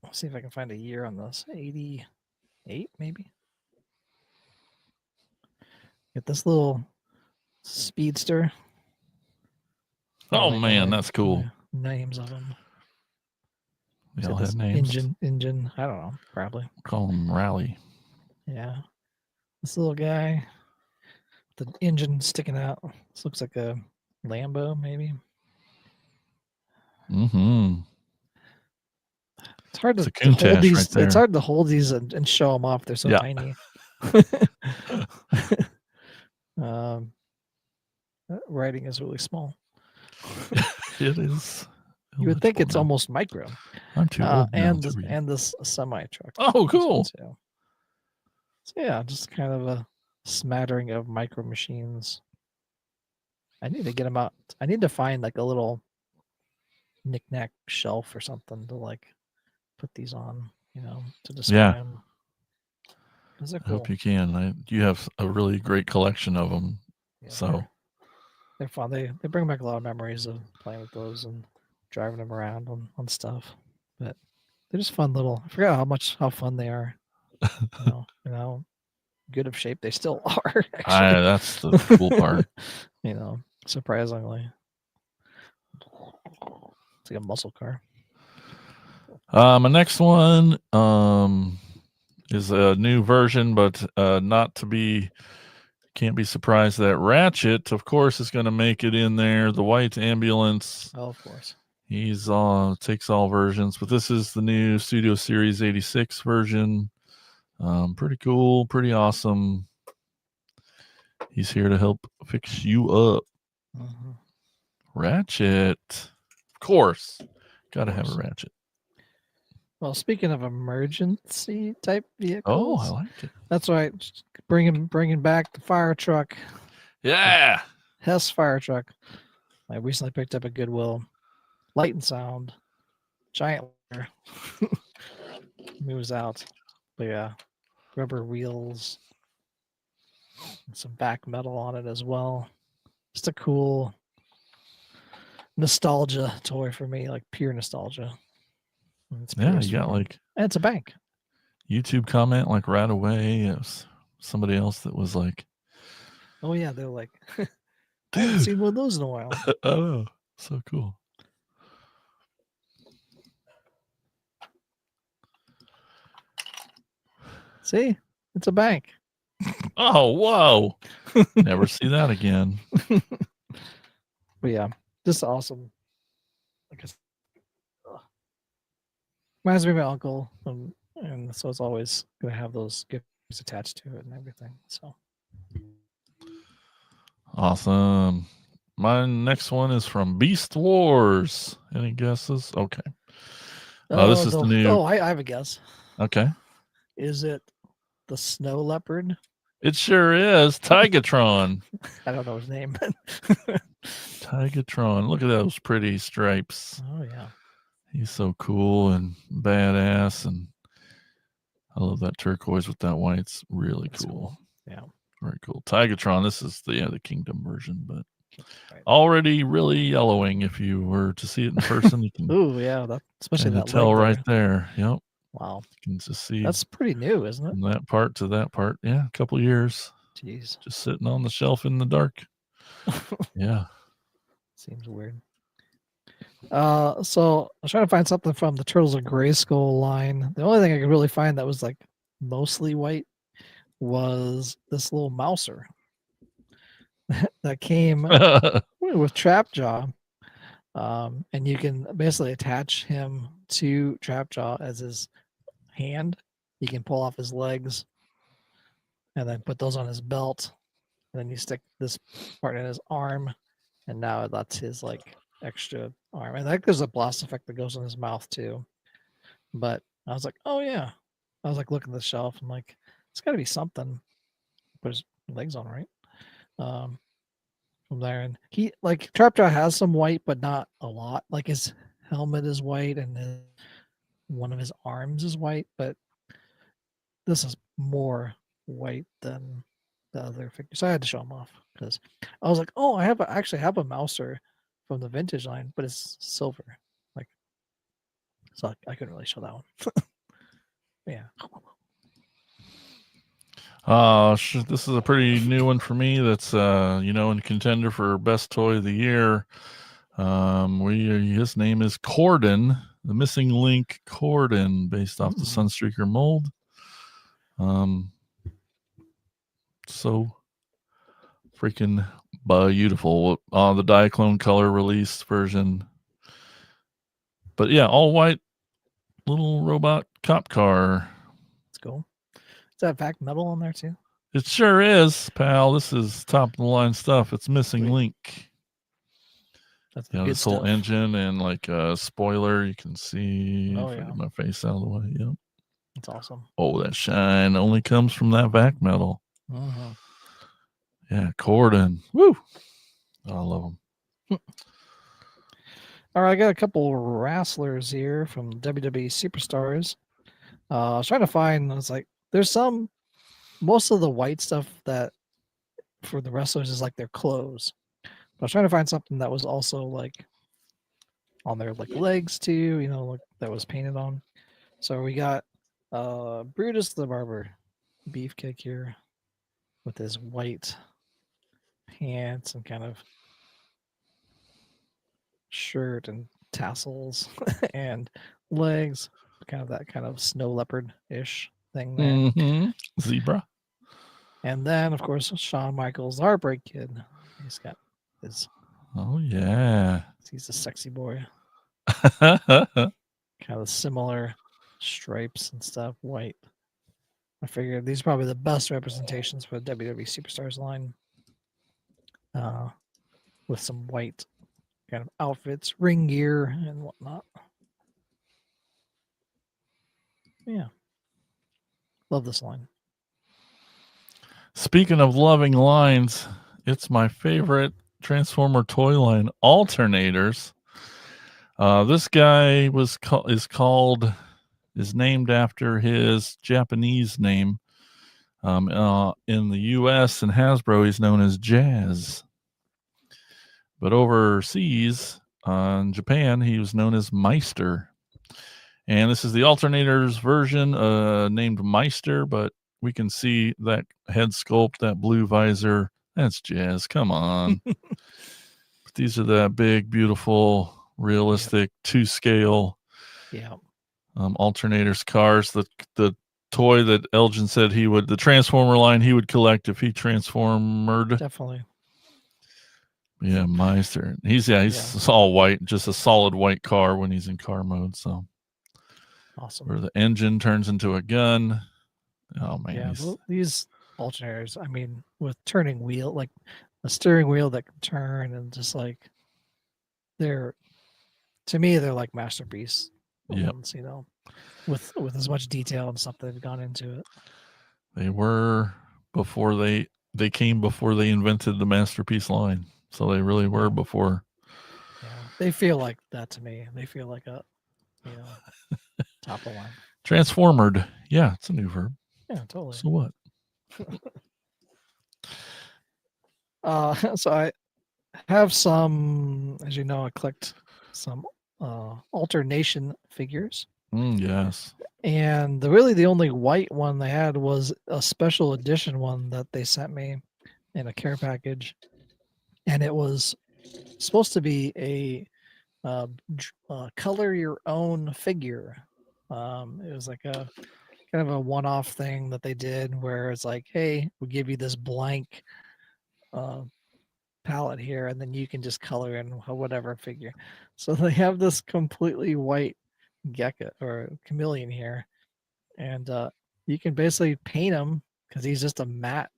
Let's see if I can find a year on this. 88, maybe. Get this little speedster. Oh man, that's cool. Names of them. They all have names. Engine. I don't know. Probably. Call them Rally. Yeah. This little guy, the engine sticking out. This looks like a Lambo, maybe. Mm-hmm. It's hard to hold these. Right there. It's hard to hold these and show them off. They're so tiny. Writing is really small. It is. You would think it's almost micro. I'm too old now and to read. and this semi truck. Oh, cool. So yeah, just kind of a smattering of micro machines. I need to get them out. I need to find like a little knick-knack shelf or something to like put these on, to display them. Cool. I hope you can. You have a really great collection of them. Yeah, so they're fun. They bring back a lot of memories of playing with those and driving them around on stuff. But they're just fun little. I forgot how fun they are. Good of shape they still are. That's the cool part. Surprisingly, it's like a muscle car. My next one is a new version, but not to be can't be surprised that Ratchet, of course, is going to make it in there. The white ambulance. Oh, of course. He's takes all versions, but this is the new Studio Series 86 version. Pretty cool, pretty awesome. He's here to help fix you up. Mhm. Ratchet, of course, gotta have a Ratchet. Well, speaking of emergency type Oh, vehicles, I like it. that's right. Bringing back the fire truck, Yeah. Hess fire truck. I recently picked up at Goodwill. Light and sound, giant ladder. Moves out, but yeah, rubber wheels, and some back metal on it as well. Just a cool nostalgia toy for me, like pure nostalgia. It's Yeah, you got like and it's a bank. YouTube comment like right away. It was somebody else that was like, Oh yeah, they're like, I haven't seen one of those in a while. oh, so cool. See, it's a bank. Oh, whoa. Never see that again. But yeah, just awesome. Like reminds me of my uncle, and so it's always gonna have those gifts attached to it and everything. So Awesome. My next one is from Beast Wars. Any guesses? Okay. This is the new. Oh, I have a guess. Okay. Is it the snow leopard? It sure is. Tigatron. I don't know his name, but Tigatron. Look at those pretty stripes. oh yeah, He's so cool and badass. And I love that turquoise with that white. It's really cool. Yeah. Very cool. Tigatron. This is the Kingdom version, but Right. already really yellowing. If you were to see it in person, you can Ooh, yeah, especially that tell leg right there. Yep. Wow. You can just see That's pretty new, isn't it? from that part to that part. Yeah, a couple years. Jeez. Just sitting on the shelf in the dark. Yeah. Seems weird. So I was trying to find something from the Turtles of Grayskull line. The only thing I could really find that was like mostly white was this little mouser that came with Trapjaw. And you can basically attach him to Trapjaw as his hand. You can pull off his legs and then put those on his belt. And then you stick this part in his arm, and now that's his like extra arm. And I think there's a blast effect that goes in his mouth too. But I was like, oh yeah. I was like looking at the shelf. I'm like, it's got to be something. Put his legs on, right? From there, and he like Trapjaw has some white, but not a lot. Like his helmet is white, and one of his arms is white, but this is more white than the other figure. So I had to show him off because I was like, oh, I actually have a mouser from the vintage line, but it's silver. Like, so I couldn't really show that one. Yeah. This is a pretty new one for me. That's in contender for best toy of the year. His name is Corden, the missing link Corden, based off the Sunstreaker mold. So freaking beautiful. The Diaclone color release version. But yeah, all white little robot cop car. Let's go. Is that back metal on there too? It sure is, pal. This is top of the line stuff. It's missing Sweet. link. That's You know, good this whole stuff. engine and like a spoiler. You can see. Oh, if I yeah. get my face out of the way. Yep. That's awesome. Oh, that shine only comes from that back metal. Uh-huh. Yeah, Corden. Woo! Oh, I love them. All right, I got a couple wrestlers here from WWE Superstars. I was trying to find. I was like, there's most of the white stuff that for the wrestlers is like their clothes. But I was trying to find something that was also like on their like legs too, like that was painted on. So we got Brutus the Barber, Beefcake here, with his white pants and kind of shirt and tassels and legs, kind of that kind of snow leopard ish thing there. Mm-hmm. Zebra. And then, of course, Shawn Michaels, the Heartbreak Kid. He's got his. Oh yeah. He's a sexy boy. Kind of similar stripes and stuff, white. I figured these are probably the best representations for the WWE Superstars line. With some white kind of outfits, ring gear, and whatnot. Yeah. Love this line. Speaking of loving lines, it's my favorite Transformer toy line, Alternators. This guy is named after his Japanese name. In the U.S. and Hasbro, he's known as Jazz. But overseas, in Japan, he was known as Meister. And this is the Alternators version, named Meister, but we can see that head sculpt, that blue visor. That's Jazz. Come on. But these are that big, beautiful, realistic, 2-scale Alternators cars. The toy that Elgin said the Transformer line he would collect if he transformed. Definitely. Yeah, Meister. He's all white, just a solid white car when he's in car mode. So awesome. Where the engine turns into a gun. Oh man. Yeah, these alternators, I mean, with turning wheel, like a steering wheel that can turn, and just like to me, they're like masterpiece. Yeah. You know, with as much detail and stuff that had gone into it. They were before they came before they invented the masterpiece line. So they really were before. Yeah, they feel like that to me. They feel like a, top of the line. Transformered. Yeah, it's a new verb. Yeah, totally. So what? So I have some, as you know, I collect some alternation figures. Yes. And the only white one they had was a special edition one that they sent me in a care package. And it was supposed to be a color your own figure. It was like a kind of a one-off thing that they did where it's like, hey, we give you this blank palette here, and then you can just color in whatever figure. So they have this completely white gecko or chameleon here, and you can basically paint him because he's just a matte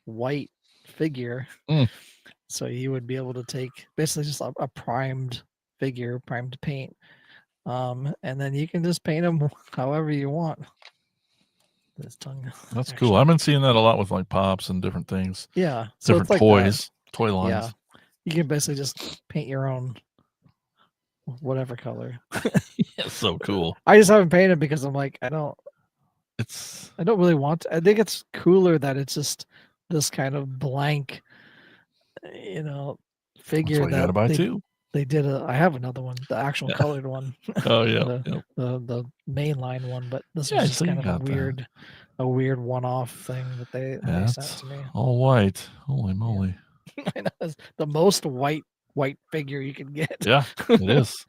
white figure. So you would be able to take basically just a primed figure, primed paint, and then you can just paint him however you want. This tongue. That's cool. I've been seeing that a lot with like pops and different things. Yeah, so different like toys, toy lines. Yeah, you can basically just paint your own whatever color. It's so cool. I just haven't painted because I'm like, I don't really want to. I think it's cooler that it's just this kind of blank, figure That's what you gotta buy too. They did I have another one, the actual colored one. Oh yeah. the mainline one, but this was just kind of a weird one-off thing that they sent to me. All white. Holy moly. I know, it's the most white figure you can get. Yeah, it is.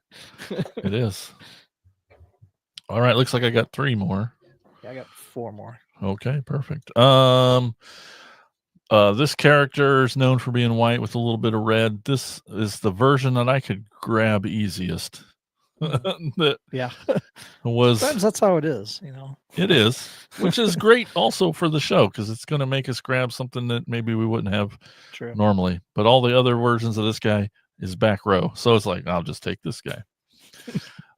It is. All right, looks like I got 3 more. Yeah, I got 4 more. Okay, perfect. This character is known for being white with a little bit of red. This is the version that I could grab easiest. Yeah. Was sometimes that's how it is, It is, which is great also for the show because it's going to make us grab something that maybe we wouldn't have normally. But all the other versions of this guy is back row, so it's like I'll just take this guy.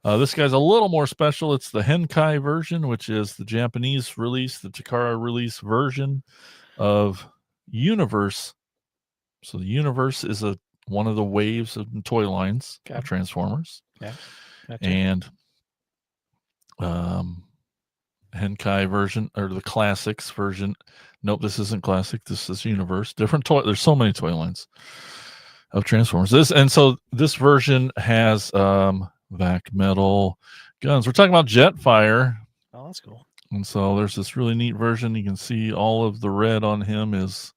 This guy's a little more special. It's the Henkai version, which is the Japanese release, the Takara release version of Universe. So the Universe is one of the waves of toy lines of Transformers. Yeah. Gotcha. And Henkai version or the classics version. Nope, this isn't classic. This is Universe. Different toy. There's so many toy lines of Transformers. This version has vac metal guns. We're talking about Jetfire. Oh, that's cool. And so there's this really neat version. You can see all of the red on him is,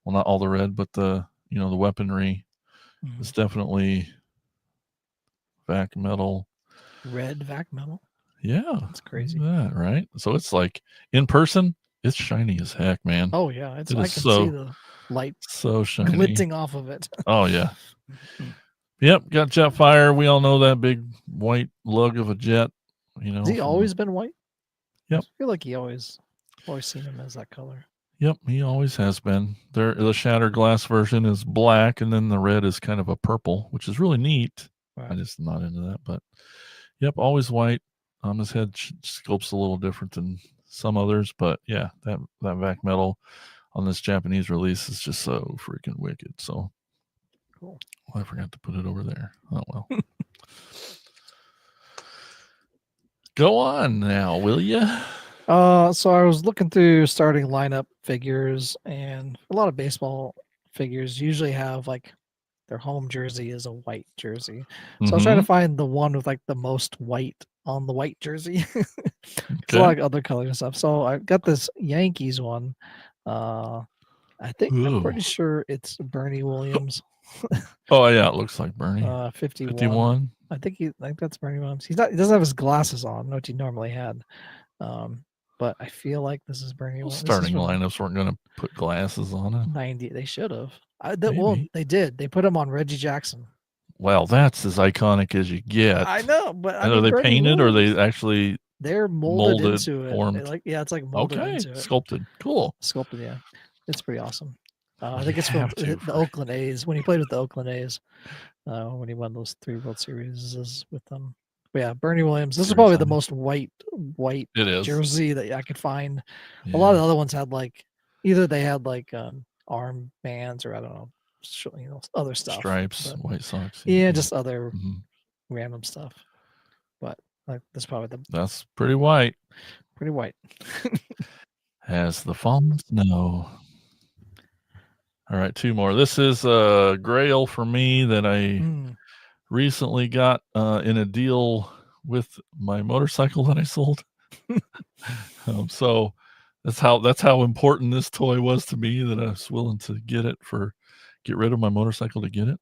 well, not all the red, but the weaponry is definitely vac metal. Red vac metal? Yeah. That's crazy. That, right? So it's like in person, It's shiny as heck, man. Oh yeah, It I is can see the light so shiny. glinting off of it. Oh yeah. Yep, got Jetfire. We all know that big white lug of a jet. Has he always been white? Yep. I feel like always seen him as that color. Yep, he always has been. The shattered glass version is black, and then the red is kind of a purple, which is really neat. Right. I'm just not into that, but yep, always white. His head sculpt's a little different than some others, but yeah, that vac metal on this Japanese release is just so freaking wicked. So cool. Oh, I forgot to put it over there. Oh well. Go on now, will you? So I was looking through starting lineup figures, and a lot of baseball figures usually have like their home jersey is a white jersey. So I was trying to find the one with like the most white on the white jersey. There's a lot of other colors and stuff. So I got this Yankees one. I think I'm pretty sure it's Bernie Williams. Oh yeah, it looks like Bernie. 51. I think that's Bernie Williams. He doesn't have his glasses on, which he normally had. But I feel like this is Bernie Williams. Starting lineups weren't going to put glasses on it. 90. They should have. Well, they did. They put him on Reggie Jackson. Well, that's as iconic as you get. I know, but are they painted or they actually? They're molded into it. Formed. It's like molded into it. Sculpted. Cool. Sculpted, yeah. It's pretty awesome. I think it's from the Oakland A's when he played with the Oakland A's. When he won those 3 World Series with them. But yeah, Bernie Williams. This is probably the most white jersey that I could find. Yeah. A lot of the other ones had like either they had like arm bands or I don't know, other stuff. Stripes, White Sox. Yeah, just other random stuff. But like that's probably that's pretty white. Pretty white. As the fallen snow. All right, 2 more. This is a grail for me that I recently got in a deal with my motorcycle that I sold. So that's how important this toy was to me that I was willing to get rid of my motorcycle to get it.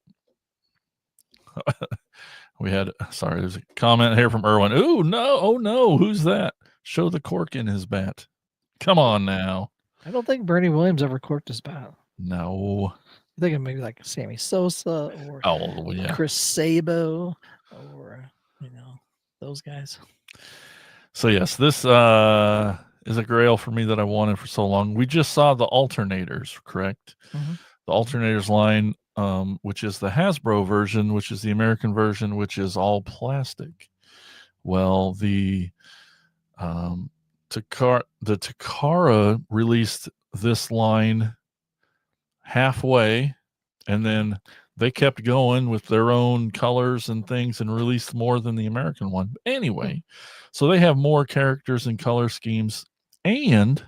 There's a comment here from Erwin. Oh no, who's that? Show the cork in his bat. Come on now. I don't think Bernie Williams ever corked his bat. No. I'm thinking maybe like Sammy Sosa or Chris Sabo or those guys. So yes, this is a grail for me that I wanted for so long. We just saw the alternators, correct? Mm-hmm. The alternators line, which is the Hasbro version, which is the American version, which is all plastic. Well, the Takara released this line halfway, and then they kept going with their own colors and things and released more than the American one. Anyway, so they have more characters and color schemes, and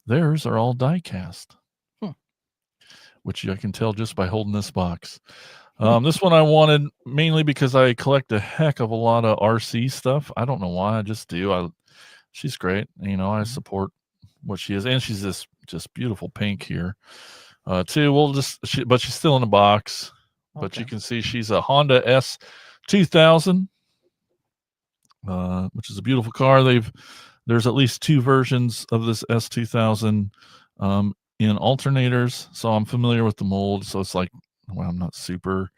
theirs are all die cast, which I can tell just by holding this box. This one I wanted mainly because I collect a heck of a lot of RC stuff. I don't know why, I just do. She's great. I support what she is, and she's this just beautiful pink here. Too. But she's still in the box. Okay. But you can see she's a Honda S2000, which is a beautiful car. There's at least 2 versions of this S2000 in alternators, so I'm familiar with the mold. So it's like, well, I'm not super.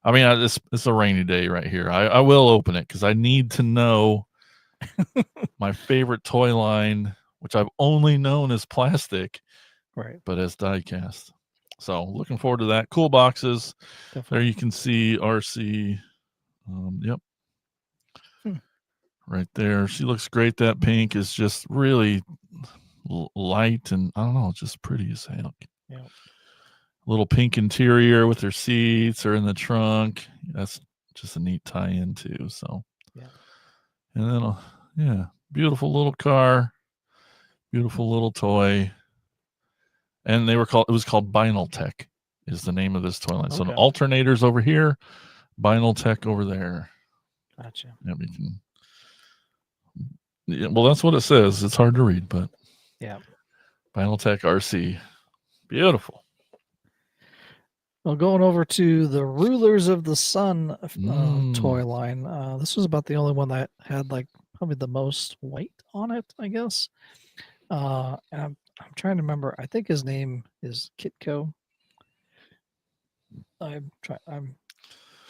I mean, it's a rainy day right here. I will open it because I need to know my favorite toy line, which I've only known as plastic. Right. But as die cast. So looking forward to that. Cool boxes. Definitely. There you can see RC. Yep. Right there. She looks great. That pink is just really light and I don't know, just pretty as heck. Yeah. Little pink interior with her seats or in the trunk. That's just a neat tie-in too. So yeah. And then beautiful little car. Beautiful little toy. And it was called Vinyl Tech is the name of this toy line. Okay. So the alternators over here, Vinyl Tech over there. Gotcha. Well, that's what it says. It's hard to read, but yeah. Vinyl Tech RC. Beautiful. Well, going over to the Rulers of the Sun toy line. This was about the only one that had like probably the most white on it, I guess. And I'm trying to remember. I think his name is Kitco. I'm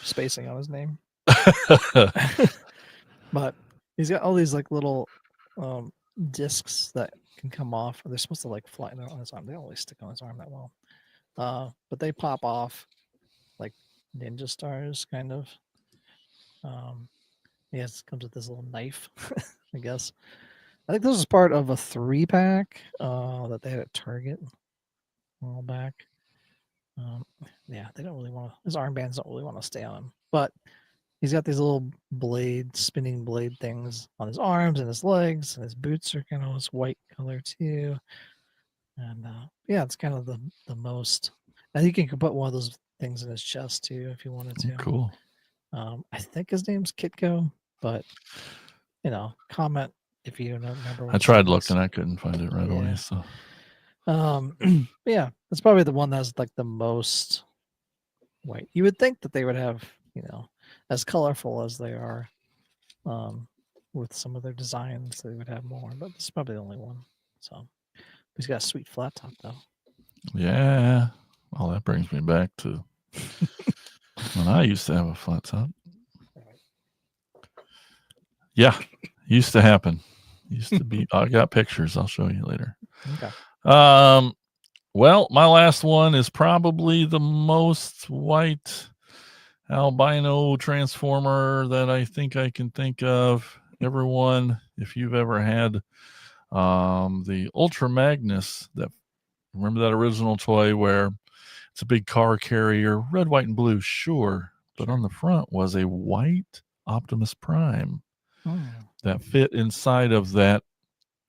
spacing on his name. But he's got all these like little discs that can come off. They're supposed to like fly on his arm. They don't really stick on his arm that well. But they pop off like ninja stars, kind of. It comes with this little knife, I guess. I think this was part of a 3-pack that they had at Target a while back. They don't really want to. His armbands don't really want to stay on him, but he's got these little spinning blade things on his arms and his legs, and his boots are kind of this white color too. And it's kind of the most. I think you can put one of those things in his chest too if you wanted to. Cool. I think his name's Kitco, but comment if you don't remember. I tried looking, I couldn't find it right away. So, it's probably the one that's like the most white. You would think that they would have, as colorful as they are, with some of their designs, they would have more. But this is probably the only one. So he's got a sweet flat top though. Yeah. Well, that brings me back to when I used to have a flat top. Yeah, used to happen. Used to be. I got pictures. I'll show you later. Okay. Well, my last one is probably the most white albino transformer that I think I can think of. Everyone, if you've ever had the Ultra Magnus, remember that original toy where it's a big car carrier, red, white, and blue, sure, but on the front was a white Optimus Prime that fit inside of that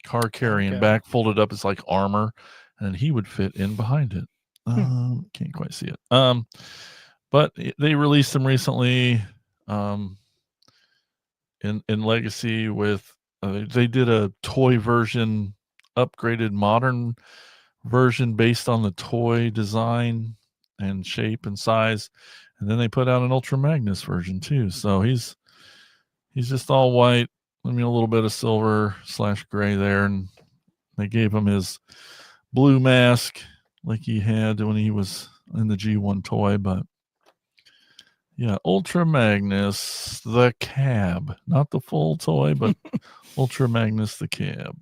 car carrying back, folded up as like armor, and he would fit in behind it. Can't quite see it. But they released them recently in Legacy with they did a toy version, upgraded modern version based on the toy design and shape and size, and then they put out an Ultra Magnus version too. So he's just all white. I mean, a little bit of silver / gray there, and they gave him his blue mask like he had when he was in the G1 toy. But yeah, Ultra Magnus, the cab, not the full toy, but Ultra Magnus, the cab.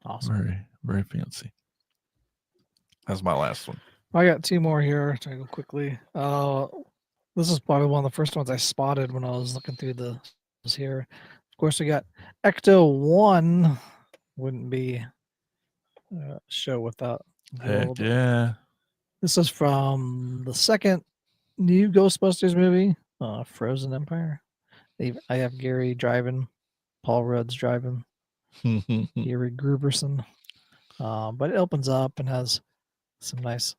Awesome. Very, very fancy. That's my last one. I got two more here. Try to go quickly. This is probably one of the first ones I spotted when I was looking through this here. Of course, we got Ecto 1. Wouldn't be a show without. Heck yeah. This is from the second new Ghostbusters movie, Frozen Empire. I have Gary driving, Paul Rudd's driving, Gary Gruberson. But it opens up and has some nice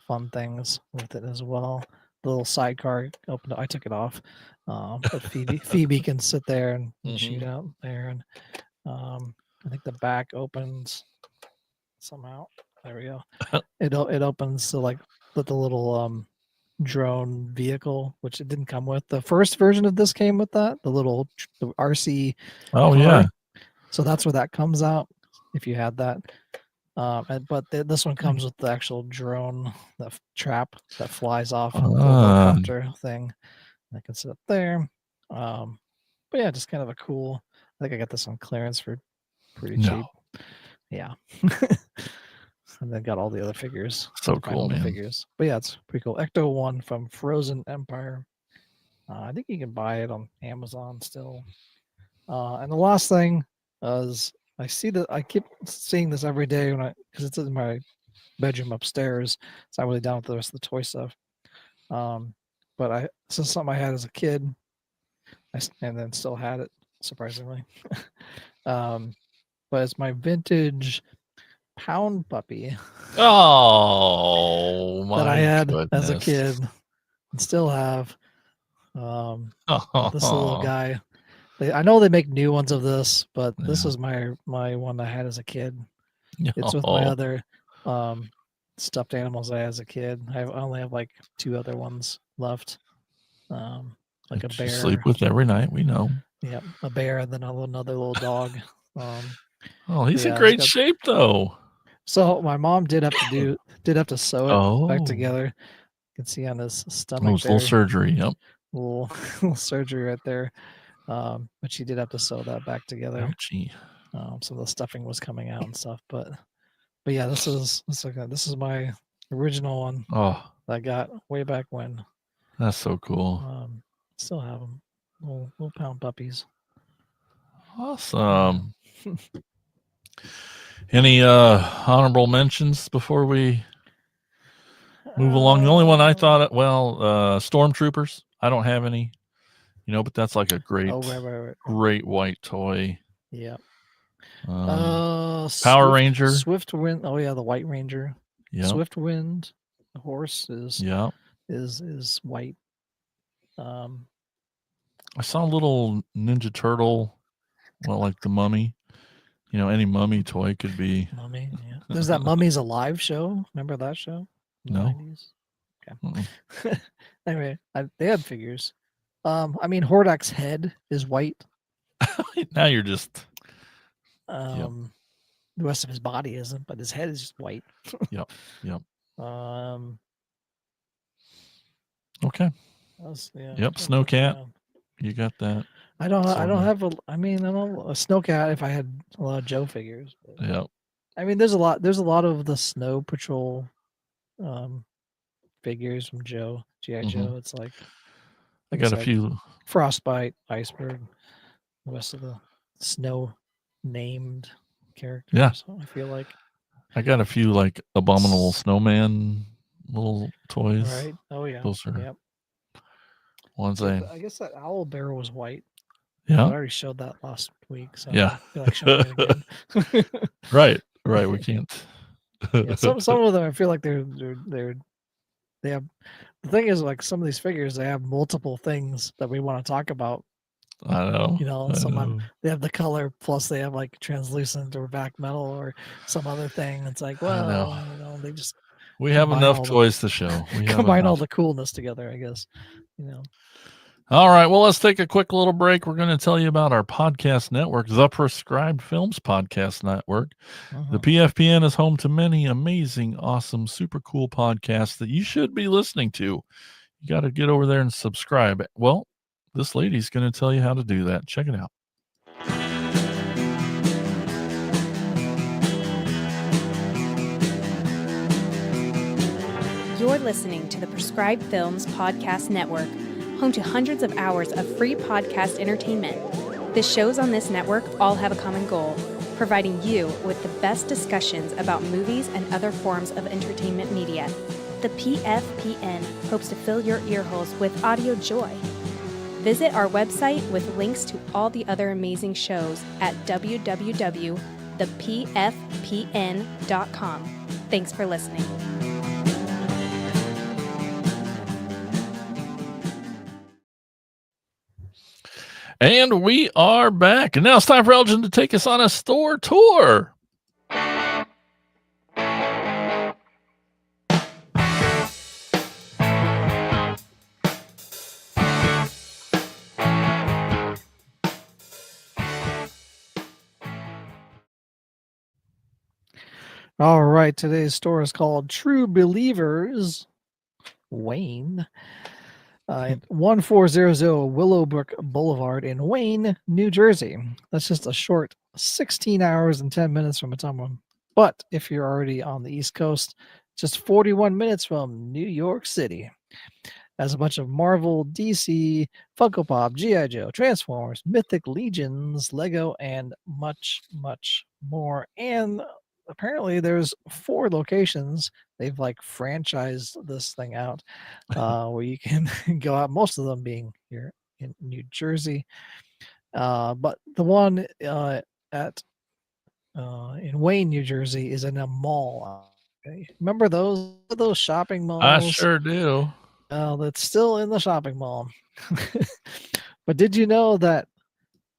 fun things with it as well. The little sidecar opened up. I took it off. But Phoebe can sit there and shoot out there. And I think the back opens somehow. There we go. It opens to like with the little drone vehicle, which it didn't come with. The first version of this came with that, the little the RC. Oh car. Yeah. So that's where that comes out if you had that. But this one comes with the actual drone, the trap that flies off the helicopter thing. I can sit up there. But yeah, just kind of a cool. I think I got this on clearance for pretty cheap. Yeah. And then got all the other figures. So cool, man. Figures. But yeah, it's pretty cool. Ecto 1 from Frozen Empire. I think you can buy it on Amazon still. And the last thing is I see that I keep seeing this every day because it's in my bedroom upstairs. It's not really down with the rest of the toy stuff. But this is something I had as a kid, and then still had it surprisingly. But it's my vintage pound puppy. Oh my! That I had goodness. as a kid, and still have. This little guy. I know they make new ones of this, but this is my one I had as a kid. It's with my other stuffed animals I had as a kid. I only have like 2 other ones left. Like a bear. You sleep with every night, we know. Yeah, a bear and then another little dog. Oh, he's in Yeah, great shape though. So my mom did have to sew it back Oh. together. You can see on his Oh, stomach it's a little there, surgery. Yep. little, little surgery right there. But she did have to sew that back together. Ouchie. So the stuffing was coming out and stuff. But yeah, this is my original one Oh, that I got way back when. that's so cool. Still have them, little pound puppies. Awesome. Any honorable mentions before we move along? The only one I thought, stormtroopers. I don't have any, but that's like a great, right. great white toy. Yeah. Power Ranger. Swift Wind. Oh yeah, the White Ranger. Yeah. Swift Wind. The horse is Yeah. is white. I saw a little Ninja Turtle. Well, like the Mummy. Any Mummy toy could be. Mummy. Yeah. There's that Mummies Alive show. Remember that show? In the No. 90s? Okay. Anyway, they had figures. Hordak's head is white. Now you're just. The rest of his body isn't, but his head is just white. Yep. Yep. Okay. Snowcat. You got that. I don't have a Snowcat if I had a lot of Joe figures. Yeah. There's a lot of the Snow Patrol figures from Joe, G.I. Joe. It's like I got a few. Frostbite, Iceberg, the rest of the snow named characters. Yeah. I feel like I got a few like Abominable Snowman little toys. Right. Oh yeah. Those are Yep. ones I guess that owl bear was white. Yeah. I already showed that last week, so yeah. I feel like showing it again. Right. We can't. Some of them I feel like they have. The thing is, like some of these figures, they have multiple things that we want to talk about. I know. They have the color, plus they have like translucent or back metal or some other thing. It's like, well, they just we have enough toys to show. We combine all the coolness together, I guess. All right. Well, let's take a quick little break. We're going to tell you about our podcast network, the Prescribed Films Podcast Network. The PFPN is home to many amazing, awesome, super cool podcasts that you should be listening to. You got to get over there and subscribe. Well, this lady's going to tell you how to do that. Check it out. You're listening to the Prescribed Films Podcast Network, home to hundreds of hours of free podcast entertainment. The shows on this network all have a common goal, providing you with the best discussions about movies and other forms of entertainment media. The PFPN hopes to fill your earholes with audio joy. Visit our website with links to all the other amazing shows at www.thepfpn.com. Thanks for listening. And we are back. And now it's time for Elgin to take us on a store tour. All right. Today's store is called True Believers, Wayne. 1400 Willowbrook Boulevard in Wayne, New Jersey. That's just a short 16 hours and 10 minutes from Ottumwa. But if you're already on the East Coast, just 41 minutes from New York City. Has a bunch of Marvel, DC, Funko Pop, G.I. Joe, Transformers, Mythic Legions, Lego, and much, much more. And apparently there's 4 locations. They've like franchised this thing out where you can go out, most of them being here in New Jersey. But the one in Wayne, New Jersey is in a mall. Remember those shopping malls? I sure do. That's still in the shopping mall. But did you know that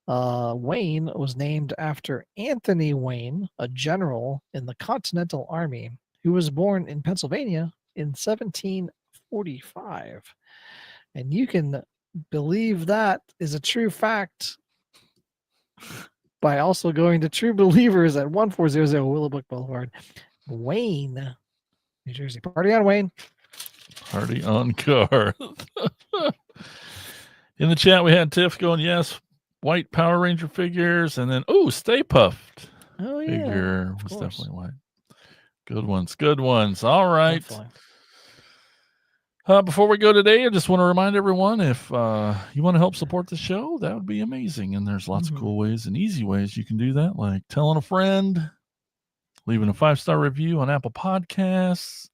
Wayne was named after Anthony Wayne, a general in the Continental Army who was born in Pennsylvania in 1745? And you can believe that is a true fact. by also going to True Believers at 1400 Willowbrook Boulevard, Wayne, New Jersey. Party on, Wayne. Party on Garth. In the chat, we had Tiff going, yes, white Power Ranger figures, and then, Stay Puffed Oh, yeah. figure of was course. definitely white. Good ones. Good ones. All right. Definitely. Before we go today, I just want to remind everyone, if you want to help support the show, that would be amazing. And there's lots of cool ways and easy ways you can do that, like telling a friend, leaving a 5-star review on Apple Podcasts.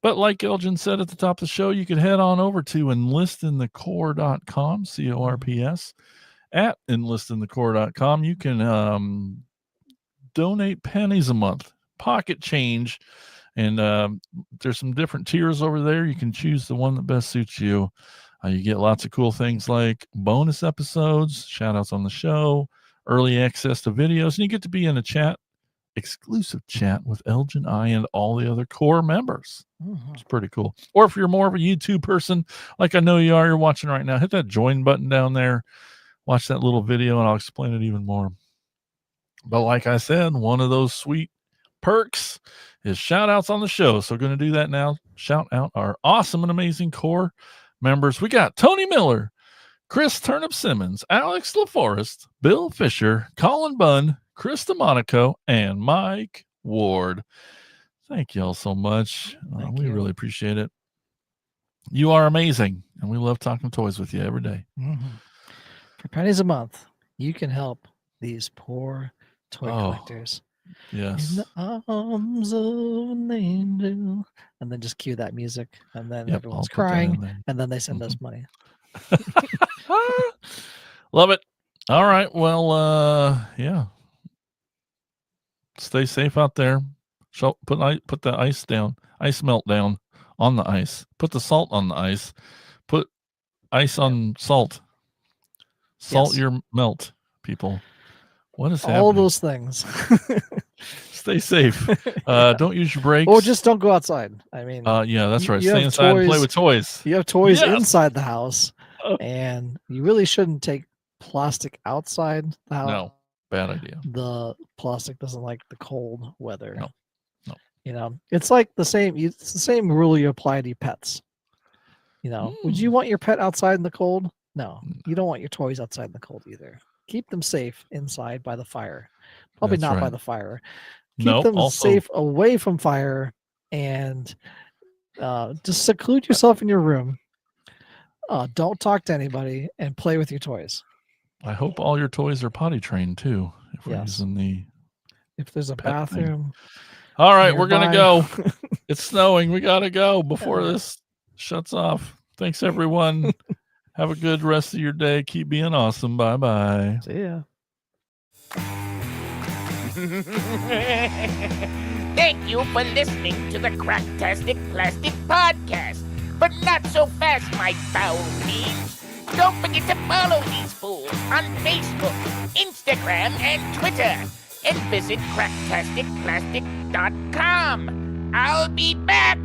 But like Elgin said at the top of the show, you could head on over to enlistinthecorps.com, CORPS, at enlistinthecorps.com. You can donate pennies a month, pocket change. And there's some different tiers over there. You can choose the one that best suits you. You get lots of cool things like bonus episodes, shout outs on the show, early access to videos, and you get to be in a chat, exclusive chat with Elgin, I, and all the other core members. It's pretty cool. Or if you're more of a YouTube person, like I know you are, you're watching right now, hit that join button down there. Watch that little video, and I'll explain it even more. But like I said, one of those sweet perks is shout outs on the show. So we're going to do that now. Shout out our awesome and amazing core members. We got Tony Miller, Chris Turnip Simmons, Alex LaForest, Bill Fisher, Colin Bunn, Chris DeMonico, and Mike Ward. Thank you all so much. We really appreciate it. You are amazing, and we love talking toys with you every day. For pennies a month, you can help these poor toy collectors. Yes. In the arms of an angel. And then just cue that music. And then everyone's crying. And then they send us money. Love it. All right. Well, yeah. Stay safe out there. Put the ice down. Ice melt down on the ice. Put the salt on the ice. Put ice on salt. Salt your melt, people. What is happening? All those things. Stay safe. Don't use your brakes. Or just don't go outside. I mean, yeah, that's right. Stay inside and play with toys. You have toys inside the house, and you really shouldn't take plastic outside the house. No, bad idea. The plastic doesn't like the cold weather. No. You know, it's like the same. It's the same rule you apply to your pets. You know, would you want your pet outside in the cold? No, you don't want your toys outside in the cold either. Keep them safe inside by the fire. Probably not by the fire. Keep them safe away from fire, and just seclude yourself in your room. Don't talk to anybody and play with your toys. I hope all your toys are potty trained too. If we're using if there's a bathroom. All right, we're gonna go. It's snowing. We gotta go before this shuts off. Thanks everyone. Have a good rest of your day. Keep being awesome. Bye-bye. See ya. Thank you for listening to the Cracktastic Plastic Podcast. But not so fast, my foul fiends. Don't forget to follow these fools on Facebook, Instagram, and Twitter. And visit cracktasticplastic.com. I'll be back.